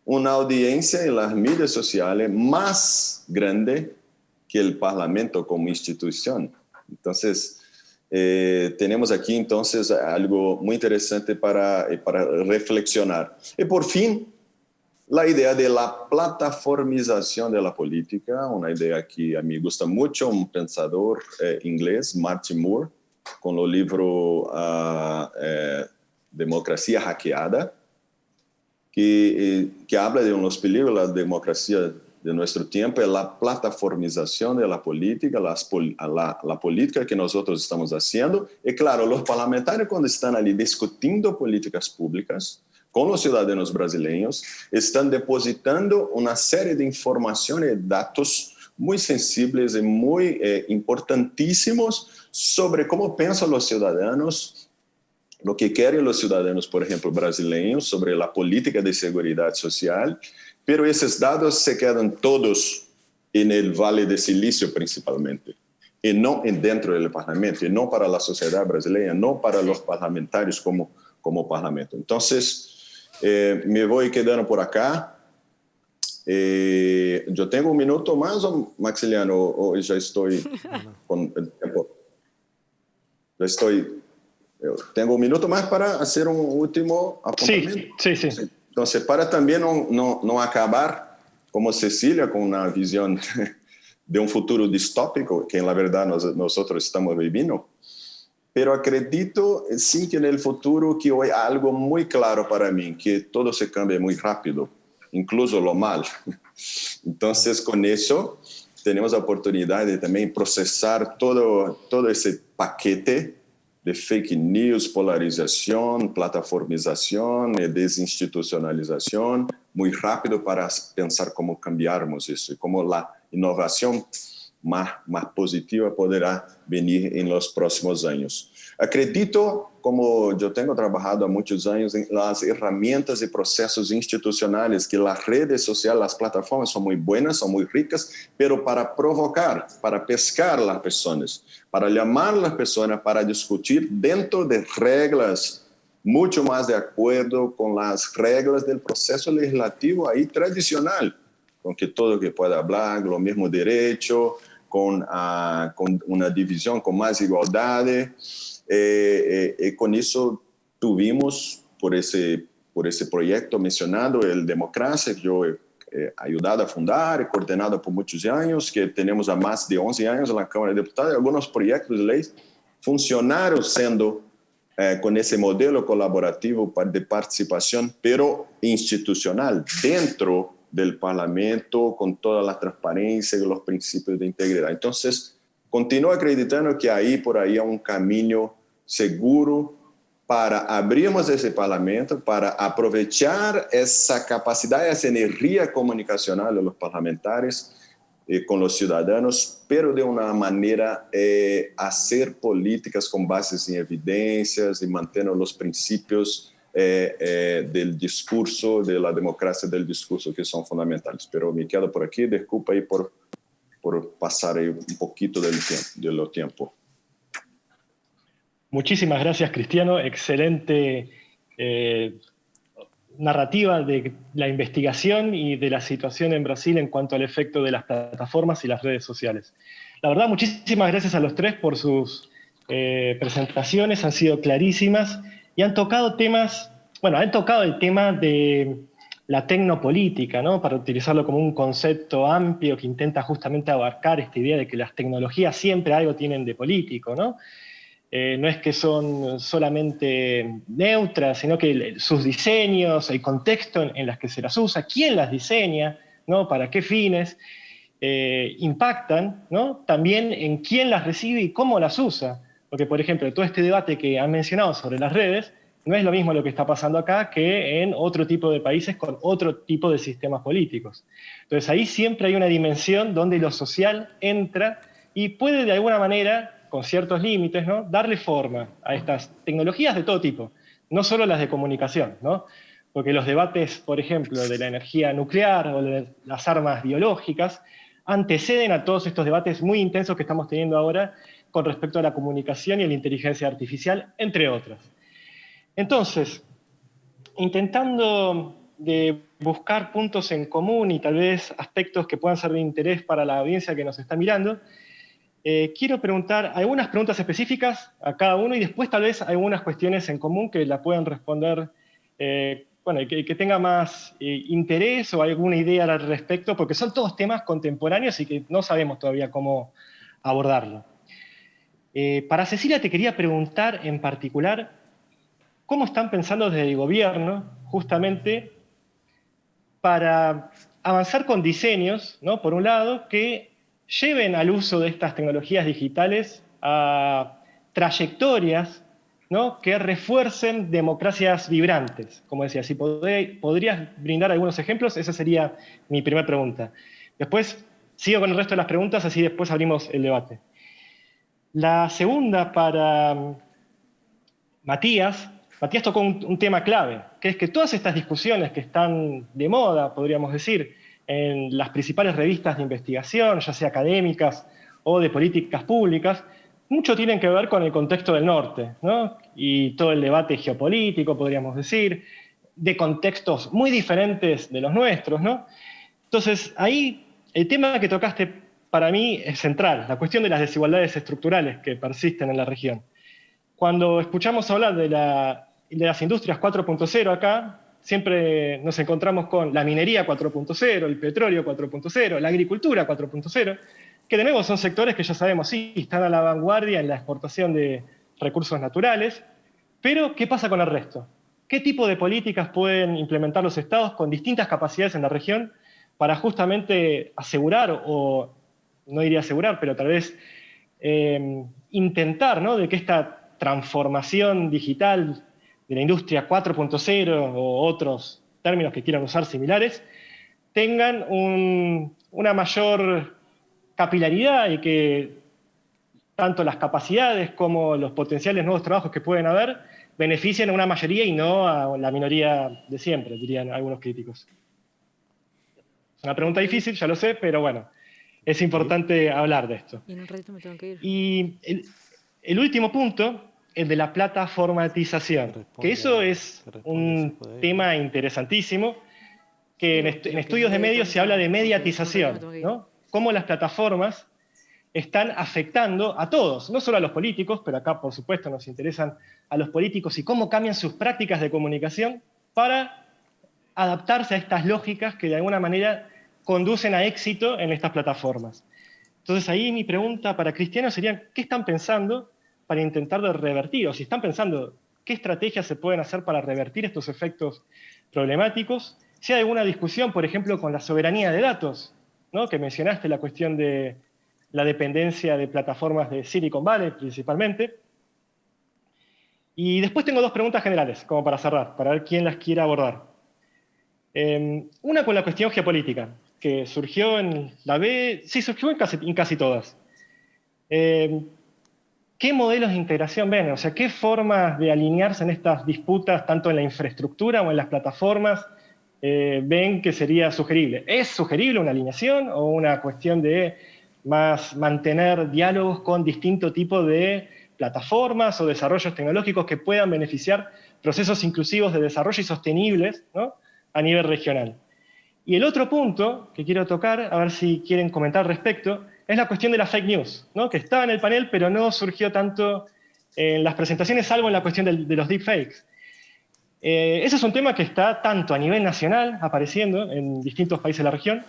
una audiencia en las medias sociales más grande que el Parlamento como institución. Entonces, tenemos aquí entonces algo muy interesante para reflexionar. Y por fin, la idea de la plataformización de la política, una idea que a mí gusta mucho, un pensador inglés, Martin Moore, con el libro Democracia Hackeada, que habla de unos peligros de la democracia de nuestro tiempo, es la plataformización de la política, la política que nosotros estamos haciendo. Y claro, los parlamentarios cuando están allí discutiendo políticas públicas con los ciudadanos brasileños, están depositando una serie de informaciones y datos muy sensibles y muy importantísimos sobre cómo piensan los ciudadanos, lo que quieren los ciudadanos, por ejemplo, brasileños, sobre la política de seguridad social, pero esos datos se quedan todos en el Vale de Silicio principalmente. y no dentro del Parlamento, y no para la sociedad brasileña, no para los parlamentarios como Parlamento. Entonces, me voy quedando por acá. Yo tengo un minuto más, Maximiliano, o ya estoy con el tiempo. Tengo un minuto más para hacer un último apuntamiento. Sí. Entonces, para también no acabar como Cecilia con una visión de un futuro distópico, que en la verdad nosotros estamos viviendo, pero acredito sí que en el futuro que hoy hay algo muy claro para mí, que todo se cambia muy rápido, incluso lo mal. Entonces, con eso tenemos la oportunidad de también procesar todo ese paquete de fake news, polarización, plataformización, desinstitucionalización, muy rápido para pensar cómo cambiarmos eso y cómo la innovación más positiva poderá venir en los próximos años. Acredito, como yo tengo trabajado há muchos años, en las herramientas y procesos institucionales, que las redes sociales, las plataformas son muy buenas, son muy ricas, pero para provocar, para pescar las personas, para llamar a las personas, para discutir dentro de reglas mucho más de acuerdo con las reglas del proceso legislativo ahí tradicional, con que todo que pueda hablar, lo mismo derecho, con una división, con más igualdad. Con eso tuvimos, por ese proyecto mencionado, el Democracia, que yo he ayudado a fundar y coordenado por muchos años, que tenemos a más de 11 años en la Cámara de Diputados. Algunos proyectos de ley funcionaron siendo con ese modelo colaborativo de participación, pero institucional, dentro del Parlamento, con toda la transparencia y los principios de integridad. Entonces, continúo acreditando que por ahí hay un camino seguro para abrirmos ese Parlamento, para aprovechar esa capacidad, esa energía comunicacional de los parlamentarios con los ciudadanos, pero de una manera hacer políticas con bases en evidencias y mantener los principios del discurso, de la democracia del discurso, que son fundamentales. Pero me quedo por aquí, disculpa ahí por pasar ahí un poquito del tiempo. Muchísimas gracias, Cristiano. Excelente narrativa de la investigación y de la situación en Brasil en cuanto al efecto de las plataformas y las redes sociales. La verdad, muchísimas gracias a los tres por sus presentaciones, han sido clarísimas y han tocado temas, han tocado el tema de la tecnopolítica, ¿no? Para utilizarlo como un concepto amplio que intenta justamente abarcar esta idea de que las tecnologías siempre algo tienen de político, ¿no? No es que son solamente neutras, sino que sus diseños, el contexto en las que se las usa, quién las diseña, ¿no? Para qué fines, impactan, ¿no? También en quién las recibe y cómo las usa. Porque, por ejemplo, todo este debate que han mencionado sobre las redes, no es lo mismo lo que está pasando acá que en otro tipo de países con otro tipo de sistemas políticos. Entonces ahí siempre hay una dimensión donde lo social entra y puede de alguna manera, con ciertos límites, ¿no? Darle forma a estas tecnologías de todo tipo, no solo las de comunicación, ¿no? Porque los debates, por ejemplo, de la energía nuclear o de las armas biológicas, anteceden a todos estos debates muy intensos que estamos teniendo ahora con respecto a la comunicación y a la inteligencia artificial, entre otras. Entonces, intentando de buscar puntos en común y tal vez aspectos que puedan ser de interés para la audiencia que nos está mirando, quiero preguntar algunas preguntas específicas a cada uno y después tal vez algunas cuestiones en común que la puedan responder, que tenga más interés o alguna idea al respecto, porque son todos temas contemporáneos y que no sabemos todavía cómo abordarlo. Para Cecilia te quería preguntar en particular, ¿cómo están pensando desde el gobierno justamente para avanzar con diseños, ¿no? Por un lado, que lleven al uso de estas tecnologías digitales a trayectorias, ¿no? Que refuercen democracias vibrantes? Como decía, si podrías brindar algunos ejemplos, esa sería mi primera pregunta. Después sigo con el resto de las preguntas, así después abrimos el debate. La segunda para Matías. Matías tocó un tema clave, que es que todas estas discusiones que están de moda, podríamos decir, en las principales revistas de investigación, ya sea académicas o de políticas públicas, mucho tienen que ver con el contexto del norte, ¿no? Y todo el debate geopolítico, podríamos decir, de contextos muy diferentes de los nuestros, ¿no? Entonces, ahí el tema que tocaste para mí es central, la cuestión de las desigualdades estructurales que persisten en la región. Cuando escuchamos hablar de las industrias 4.0 acá, siempre nos encontramos con la minería 4.0, el petróleo 4.0, la agricultura 4.0, que de nuevo son sectores que ya sabemos, sí, están a la vanguardia en la exportación de recursos naturales, pero ¿qué pasa con el resto? ¿Qué tipo de políticas pueden implementar los estados con distintas capacidades en la región para justamente asegurar, o no diría asegurar, pero tal vez intentar, ¿no?, de que esta transformación digital de la industria 4.0 o otros términos que quieran usar similares, tengan una mayor capilaridad y que tanto las capacidades como los potenciales nuevos trabajos que pueden haber beneficien a una mayoría y no a la minoría de siempre, dirían algunos críticos. Es una pregunta difícil, ya lo sé, pero bueno, es importante hablar de esto. Y en un ratito me tengo que ir. Y el último punto, el de la plataformatización, que eso es un tema interesantísimo, que en estudios de medios se habla de mediatización, ¿no? Cómo las plataformas están afectando a todos, no solo a los políticos, pero acá por supuesto nos interesan a los políticos, y cómo cambian sus prácticas de comunicación para adaptarse a estas lógicas que de alguna manera conducen a éxito en estas plataformas. Entonces ahí mi pregunta para Cristiano sería, ¿qué están pensando para intentar de revertir? O si están pensando, ¿qué estrategias se pueden hacer para revertir estos efectos problemáticos? Si hay alguna discusión, por ejemplo, con la soberanía de datos, ¿no?, que mencionaste, la cuestión de la dependencia de plataformas de Silicon Valley principalmente. Y después tengo dos preguntas generales, como para cerrar, para ver quién las quiere abordar. Una con la cuestión geopolítica, que surgió en la B, sí, surgió en casi todas. ¿Qué modelos de integración ven? O sea, ¿qué formas de alinearse en estas disputas, tanto en la infraestructura o en las plataformas, ven que sería sugerible? ¿Es sugerible una alineación o una cuestión de más mantener diálogos con distinto tipo de plataformas o desarrollos tecnológicos que puedan beneficiar procesos inclusivos de desarrollo y sostenibles, ¿no?, a nivel regional? Y el otro punto que quiero tocar, a ver si quieren comentar al respecto, es la cuestión de la fake news, ¿no?, que estaba en el panel, pero no surgió tanto en las presentaciones, salvo en la cuestión de los deepfakes. Ese es un tema que está tanto a nivel nacional, apareciendo en distintos países de la región,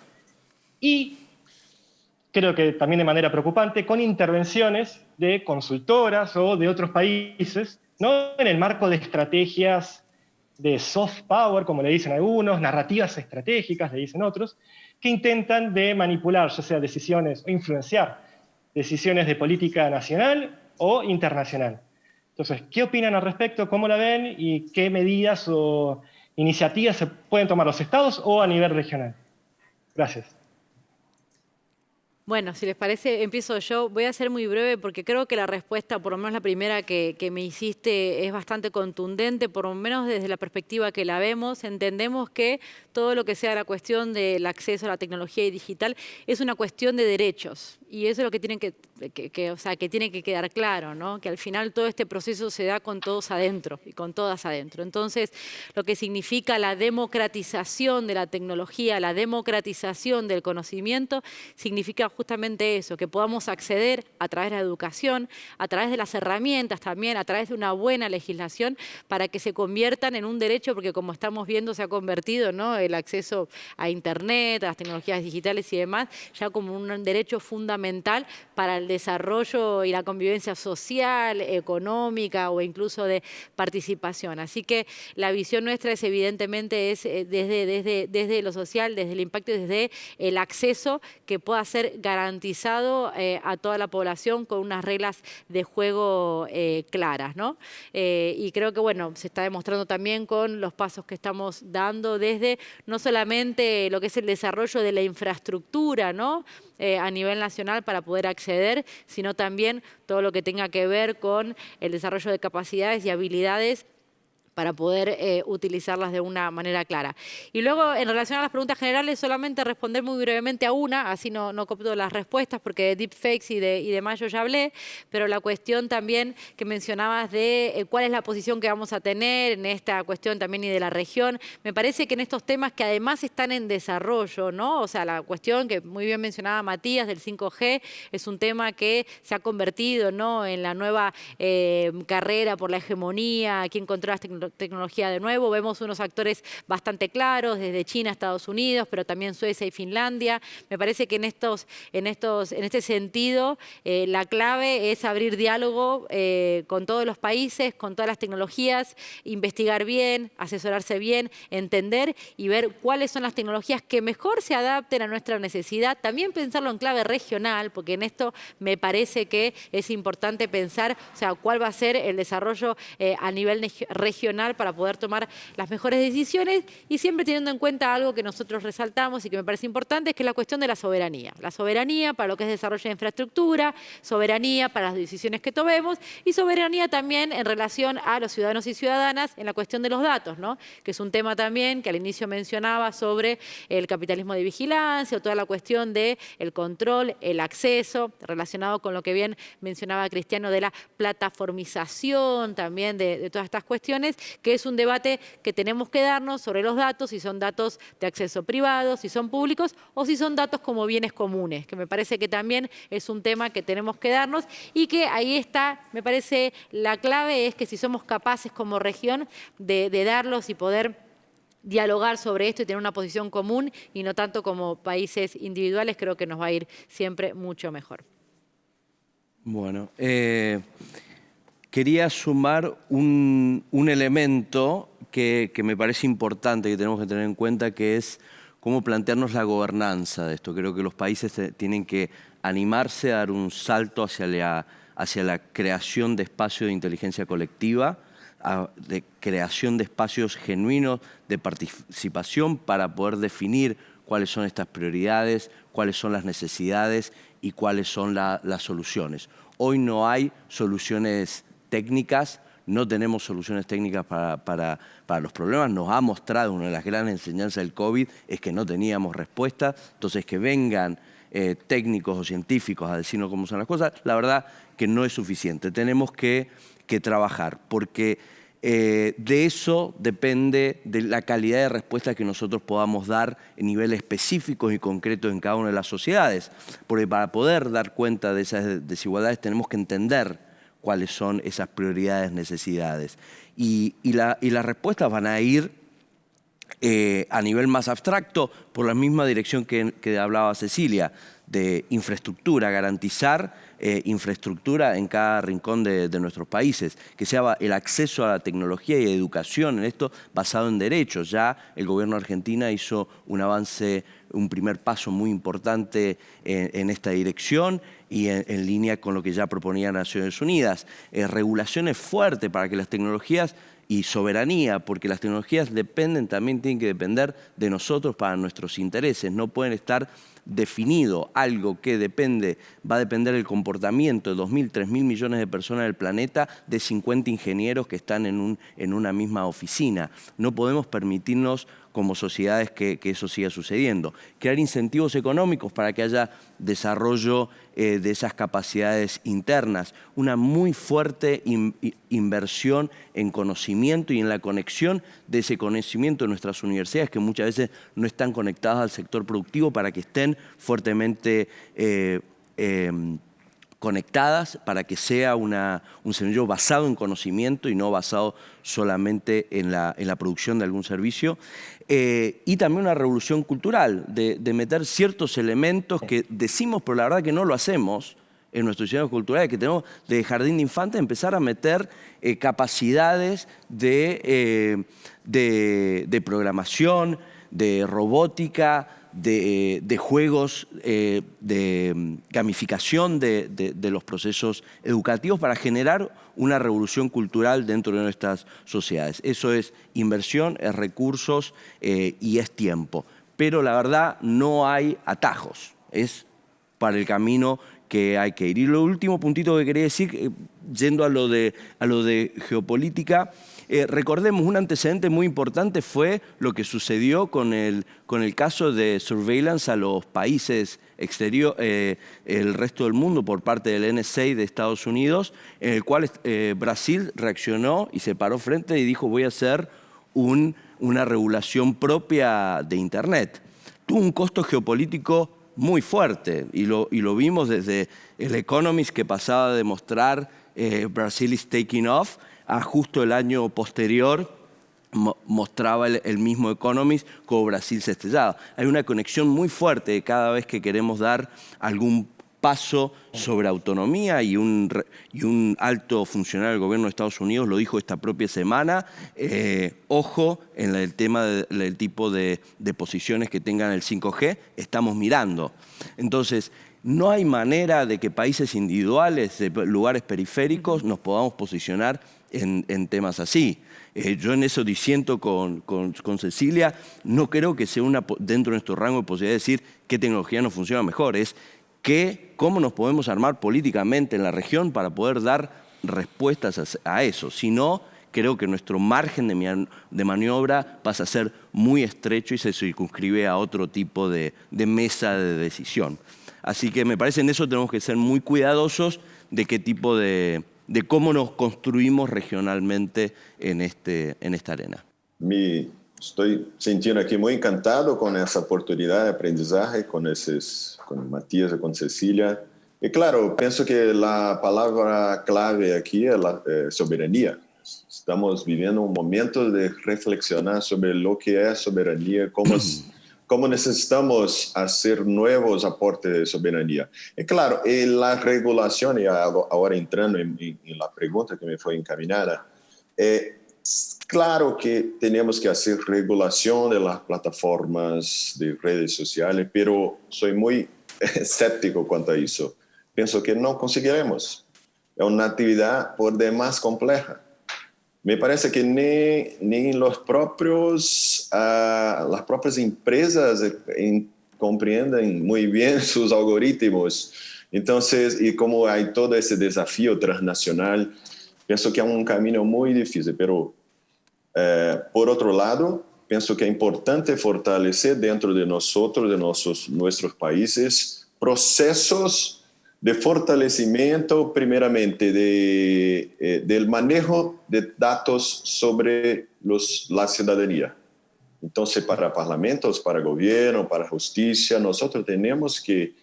y creo que también de manera preocupante, con intervenciones de consultoras o de otros países, ¿no?, en el marco de estrategias de soft power, como le dicen algunos, narrativas estratégicas, le dicen otros, que intentan de manipular, ya sea decisiones o influenciar decisiones de política nacional o internacional. Entonces, ¿qué opinan al respecto? ¿Cómo la ven? ¿Y qué medidas o iniciativas se pueden tomar los estados o a nivel regional? Gracias. Bueno, si les parece, empiezo yo. Voy a ser muy breve porque creo que la respuesta, por lo menos la primera que me hiciste, es bastante contundente, por lo menos desde la perspectiva que la vemos. Entendemos que todo lo que sea la cuestión del acceso a la tecnología y digital es una cuestión de derechos. Y eso es lo que tiene que tiene que quedar claro, ¿no?, que al final todo este proceso se da con todos adentro y con todas adentro. Entonces, lo que significa la democratización de la tecnología, la democratización del conocimiento, significa justamente eso, que podamos acceder a través de la educación, a través de las herramientas también, a través de una buena legislación, para que se conviertan en un derecho, porque como estamos viendo se ha convertido, ¿no?, el acceso a Internet, a las tecnologías digitales y demás, ya como un derecho fundamental para el desarrollo y la convivencia social, económica o incluso de participación. Así que la visión nuestra es evidentemente desde lo social, desde el impacto y desde el acceso que pueda ser garantizado a toda la población con unas reglas de juego claras, ¿no? Y creo que, bueno, se está demostrando también con los pasos que estamos dando desde no solamente lo que es el desarrollo de la infraestructura, ¿no?, a nivel nacional para poder acceder, sino también todo lo que tenga que ver con el desarrollo de capacidades y habilidades para poder utilizarlas de una manera clara. Y luego, en relación a las preguntas generales, solamente responder muy brevemente a una, así no copio las respuestas, porque de deepfakes y demás yo ya hablé, pero la cuestión también que mencionabas de cuál es la posición que vamos a tener en esta cuestión también y de la región, me parece que en estos temas que además están en desarrollo, ¿no? O sea, la cuestión que muy bien mencionaba Matías del 5G es un tema que se ha convertido, ¿no?, en la nueva carrera por la hegemonía, quién controla las tecnología de nuevo. Vemos unos actores bastante claros, desde China a Estados Unidos, pero también Suecia y Finlandia. Me parece que en este sentido la clave es abrir diálogo con todos los países, con todas las tecnologías, investigar bien, asesorarse bien, entender y ver cuáles son las tecnologías que mejor se adapten a nuestra necesidad. También pensarlo en clave regional, porque en esto me parece que es importante pensar, o sea, cuál va a ser el desarrollo a nivel regional para poder tomar las mejores decisiones y siempre teniendo en cuenta algo que nosotros resaltamos y que me parece importante, es que es la cuestión de la soberanía. La soberanía para lo que es desarrollo de infraestructura, soberanía para las decisiones que tomemos y soberanía también en relación a los ciudadanos y ciudadanas en la cuestión de los datos, ¿no?, que es un tema también que al inicio mencionaba sobre el capitalismo de vigilancia o toda la cuestión del control, el acceso, relacionado con lo que bien mencionaba Cristiano de la plataformización también de todas estas cuestiones, que es un debate que tenemos que darnos sobre los datos, si son datos de acceso privado, si son públicos o si son datos como bienes comunes, que me parece que también es un tema que tenemos que darnos y que ahí está, me parece, la clave es que si somos capaces como región de darlos y poder dialogar sobre esto y tener una posición común y no tanto como países individuales, creo que nos va a ir siempre mucho mejor. Bueno, quería sumar un elemento que me parece importante, que tenemos que tener en cuenta, que es cómo plantearnos la gobernanza de esto. Creo que los países tienen que animarse a dar un salto hacia la creación de espacios de inteligencia colectiva, de creación de espacios genuinos de participación para poder definir cuáles son estas prioridades, cuáles son las necesidades y cuáles son las soluciones. Hoy no hay soluciones técnicas, no tenemos soluciones técnicas para los problemas. Nos ha mostrado, una de las grandes enseñanzas del COVID es que no teníamos respuesta. Entonces, que vengan técnicos o científicos a decirnos cómo son las cosas, la verdad que no es suficiente. Tenemos que trabajar, porque de eso depende de la calidad de respuesta que nosotros podamos dar en niveles específicos y concretos en cada una de las sociedades. Porque para poder dar cuenta de esas desigualdades tenemos que entender cuáles son esas prioridades, necesidades. Y las respuestas van a ir a nivel más abstracto por la misma dirección que hablaba Cecilia, de infraestructura, garantizar infraestructura en cada rincón de nuestros países, que sea el acceso a la tecnología y educación, en esto basado en derechos. Ya el gobierno de Argentina hizo un avance, un primer paso muy importante en esta dirección y en línea con lo que ya proponía Naciones Unidas. Regulaciones fuertes para que las tecnologías y soberanía, porque las tecnologías tienen que depender de nosotros para nuestros intereses, no pueden estar definido algo que va a depender del comportamiento de 2.000, 3.000 millones de personas del planeta, de 50 ingenieros que están en una misma oficina. No podemos permitirnos como sociedades que eso siga sucediendo. Crear incentivos económicos para que haya desarrollo de esas capacidades internas. Una muy fuerte inversión en conocimiento y en la conexión de ese conocimiento de nuestras universidades, que muchas veces no están conectadas al sector productivo, para que estén fuertemente conectadas, para que sea un servicio basado en conocimiento y no basado solamente en la producción de algún servicio. Y también una revolución cultural, de meter ciertos elementos que decimos, pero la verdad que no lo hacemos en nuestros sistemas culturales, que tenemos de jardín de infantes, empezar a meter capacidades de programación, de robótica, de juegos, de gamificación de los procesos educativos para generar una revolución cultural dentro de nuestras sociedades. Eso es inversión, es recursos y es tiempo. Pero la verdad no hay atajos, es para el camino que hay que ir. Y lo último puntito que quería decir, yendo a lo de geopolítica, recordemos, un antecedente muy importante fue lo que sucedió con el caso de surveillance a los países exteriores, el resto del mundo por parte del NSA de Estados Unidos, en el cual Brasil reaccionó y se paró frente y dijo: voy a hacer una regulación propia de Internet. Tuvo un costo geopolítico muy fuerte y lo vimos desde el Economist, que pasaba de mostrar Brazil is taking off, a justo el año posterior mostraba el mismo Economist como Brasil se estrellaba. Hay una conexión muy fuerte cada vez que queremos dar algún paso sobre autonomía, y un alto funcionario del gobierno de Estados Unidos lo dijo esta propia semana: ojo en el tema del tipo de posiciones que tengan el 5G, estamos mirando. Entonces, no hay manera de que países individuales de lugares periféricos nos podamos posicionar en temas así. Yo en eso disiento con Cecilia. No creo que sea dentro de nuestro rango de posibilidad de decir qué tecnología nos funciona mejor. Es cómo nos podemos armar políticamente en la región para poder dar respuestas a eso. Si no, creo que nuestro margen de maniobra pasa a ser muy estrecho y se circunscribe a otro tipo de mesa de decisión. Así que me parece en eso tenemos que ser muy cuidadosos de qué tipo de cómo nos construimos regionalmente en esta arena. Me estoy sintiendo aquí muy encantado con esa oportunidad de aprendizaje con Matías y con Cecilia. Y claro, pienso que la palabra clave aquí es la soberanía. Estamos viviendo un momento de reflexionar sobre lo que es soberanía, cómo necesitamos hacer nuevos aportes de soberanía. Y claro, la regulación, y ahora entrando en la pregunta que me fue encaminada, claro que tenemos que hacer regulación de las plataformas de redes sociales, pero soy muy escéptico cuanto a eso. Pienso que no conseguiremos. Es una actividad por demás compleja. Me parece que ni las propias empresas comprenden muy bien sus algoritmos. Entonces, y como hay todo ese desafío transnacional, pienso que es un camino muy difícil. Pero, por otro lado, pienso que es importante fortalecer dentro de nosotros, de nuestros países, procesos de fortalecimiento, primeramente, del manejo de datos sobre la ciudadanía. Entonces, para parlamentos, para gobierno, para justicia, nosotros tenemos que,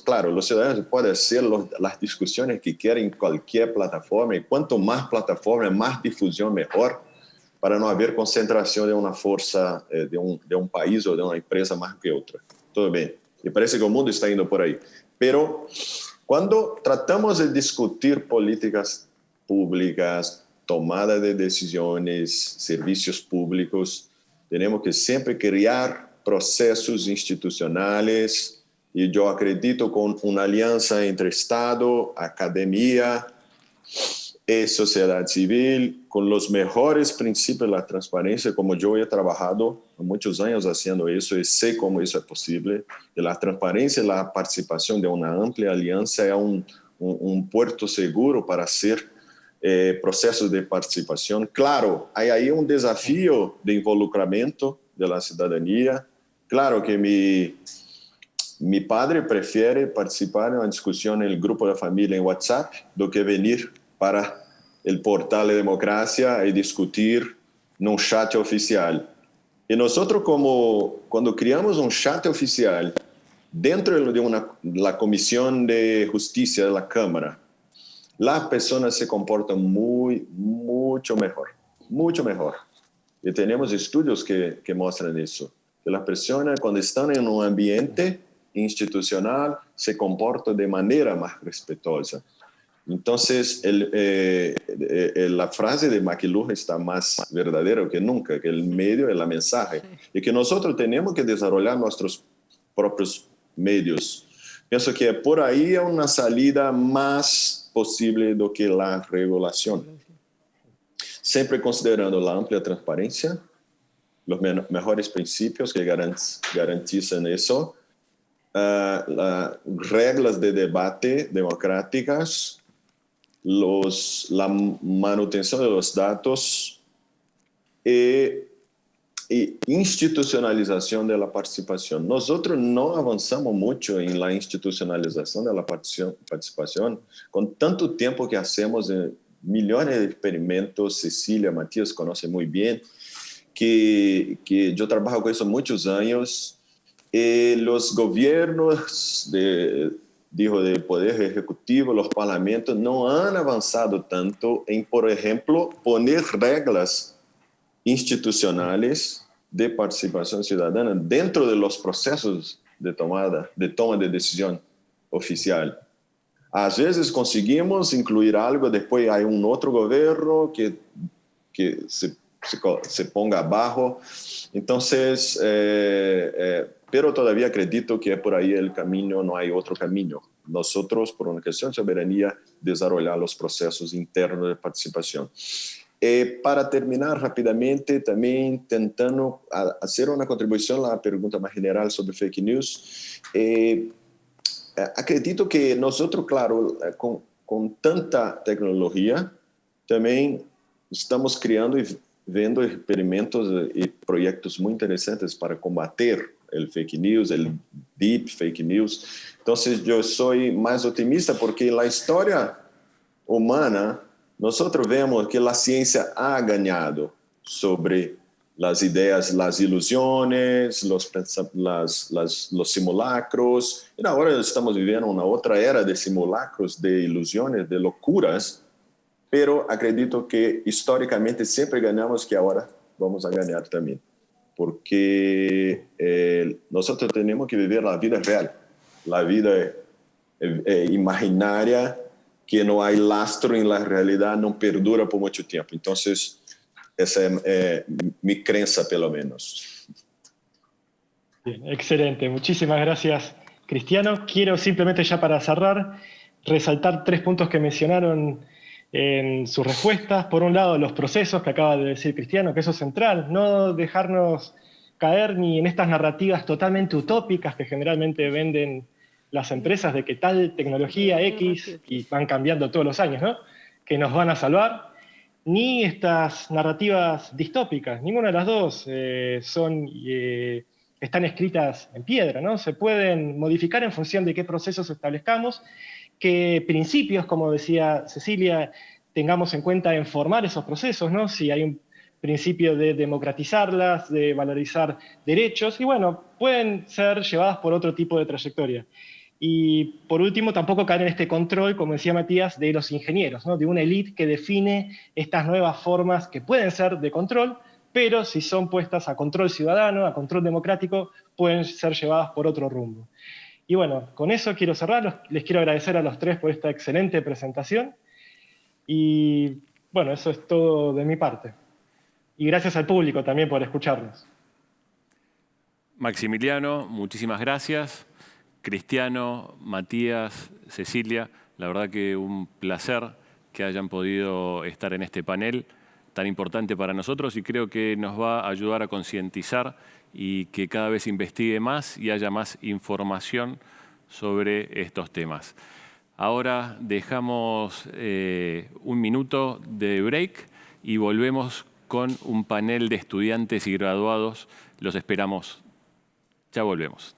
claro, los ciudadanos pueden hacer las discusiones que quieran en cualquier plataforma, y cuanto más plataforma, más difusión, mejor, para no haber concentración de una fuerza de un país o de una empresa más que otra. Todo bien. Me parece que el mundo está yendo por ahí. Pero cuando tratamos de discutir políticas públicas, tomada de decisiones, servicios públicos, tenemos que siempre crear procesos institucionales, y yo acredito con una alianza entre Estado, academia y sociedad civil, con los mejores principios de la transparencia, como yo he trabajado muchos años haciendo eso y sé cómo eso es posible. Y la transparencia y la participación de una amplia alianza es un puerto seguro para hacer procesos de participación. Claro, hay ahí un desafío de involucramiento de la ciudadanía. Claro que mi padre prefiere participar en una discusión en el grupo de familia en WhatsApp do que venir para el portal de democracia y discutir en un chat oficial. Y nosotros, cuando creamos un chat oficial dentro de la Comisión de Justicia de la Cámara, las personas se comportan mucho mejor, mucho mejor. Y tenemos estudios que muestran eso, que las personas cuando están en un ambiente institucional se comportan de manera más respetuosa. Entonces, la frase de McLuhan está más verdadera que nunca, que el medio es el mensaje, y que nosotros tenemos que desarrollar nuestros propios medios. Pienso que por ahí es una salida más posible do que la regulación. Siempre considerando la amplia transparencia, los mejores principios que garantizan eso, reglas de debate democráticas, la manutención de los datos y institucionalización de la participación. Nosotros no avanzamos mucho en la institucionalización de la participación con tanto tiempo que hacemos millones de experimentos. Cecilia, Matías conocen muy bien que yo trabajo con eso muchos años. Los gobiernos de poder ejecutivo, los parlamentos no han avanzado tanto en, por ejemplo, poner reglas institucionales de participación ciudadana dentro de los procesos de toma de decisión oficial. A veces conseguimos incluir algo, después hay un otro gobierno que se ponga abajo. Entonces, pero todavía acredito que por ahí el camino, no hay otro camino. Nosotros, por una cuestión de soberanía, desarrollar los procesos internos de participación. Para terminar rápidamente, también intentando hacer una contribución a la pregunta más general sobre fake news. Acredito que nosotros, claro, con tanta tecnología, también estamos creando y viendo experimentos y proyectos muy interesantes para combater el fake news, el deep fake news. Entonces yo soy más optimista porque la historia humana, nosotros vemos que la ciencia ha ganado sobre las ideas, las ilusiones, los simulacros. Y ahora estamos viviendo una otra era de simulacros, de ilusiones, de locuras. Pero acredito que históricamente siempre ganamos, que ahora vamos a ganar también. Porque nosotros tenemos que vivir la vida real, la vida imaginaria, que no hay lastro en la realidad, no perdura por mucho tiempo. Entonces, esa es mi creencia, pelo menos. Bien, excelente. Muchísimas gracias, Cristiano. Quiero simplemente, ya para cerrar, resaltar 3 puntos que mencionaron en sus respuestas. Por un lado, los procesos que acaba de decir Cristiano, que eso es central. No dejarnos caer ni en estas narrativas totalmente utópicas que generalmente venden las empresas de que tal tecnología X, y van cambiando todos los años, ¿no?, que nos van a salvar, ni estas narrativas distópicas. Ninguna de las dos están escritas en piedra, ¿no? Se pueden modificar en función de qué procesos establezcamos, qué principios, como decía Cecilia, tengamos en cuenta en formar esos procesos, ¿no? Si hay un principio de democratizarlas, de valorizar derechos, y bueno, pueden ser llevadas por otro tipo de trayectoria. Y por último, tampoco caer en este control, como decía Matías, de los ingenieros, ¿no?, de una élite que define estas nuevas formas que pueden ser de control, pero si son puestas a control ciudadano, a control democrático, pueden ser llevadas por otro rumbo. Y bueno, con eso quiero cerrar. Les quiero agradecer a los 3 por esta excelente presentación. Y bueno, eso es todo de mi parte. Y gracias al público también por escucharnos. Maximiliano, muchísimas gracias. Cristiano, Matías, Cecilia, la verdad que un placer que hayan podido estar en este panel tan importante para nosotros, y creo que nos va a ayudar a concientizar y que cada vez investigue más y haya más información sobre estos temas. Ahora dejamos un minuto de break y volvemos con un panel de estudiantes y graduados. Los esperamos. Ya volvemos.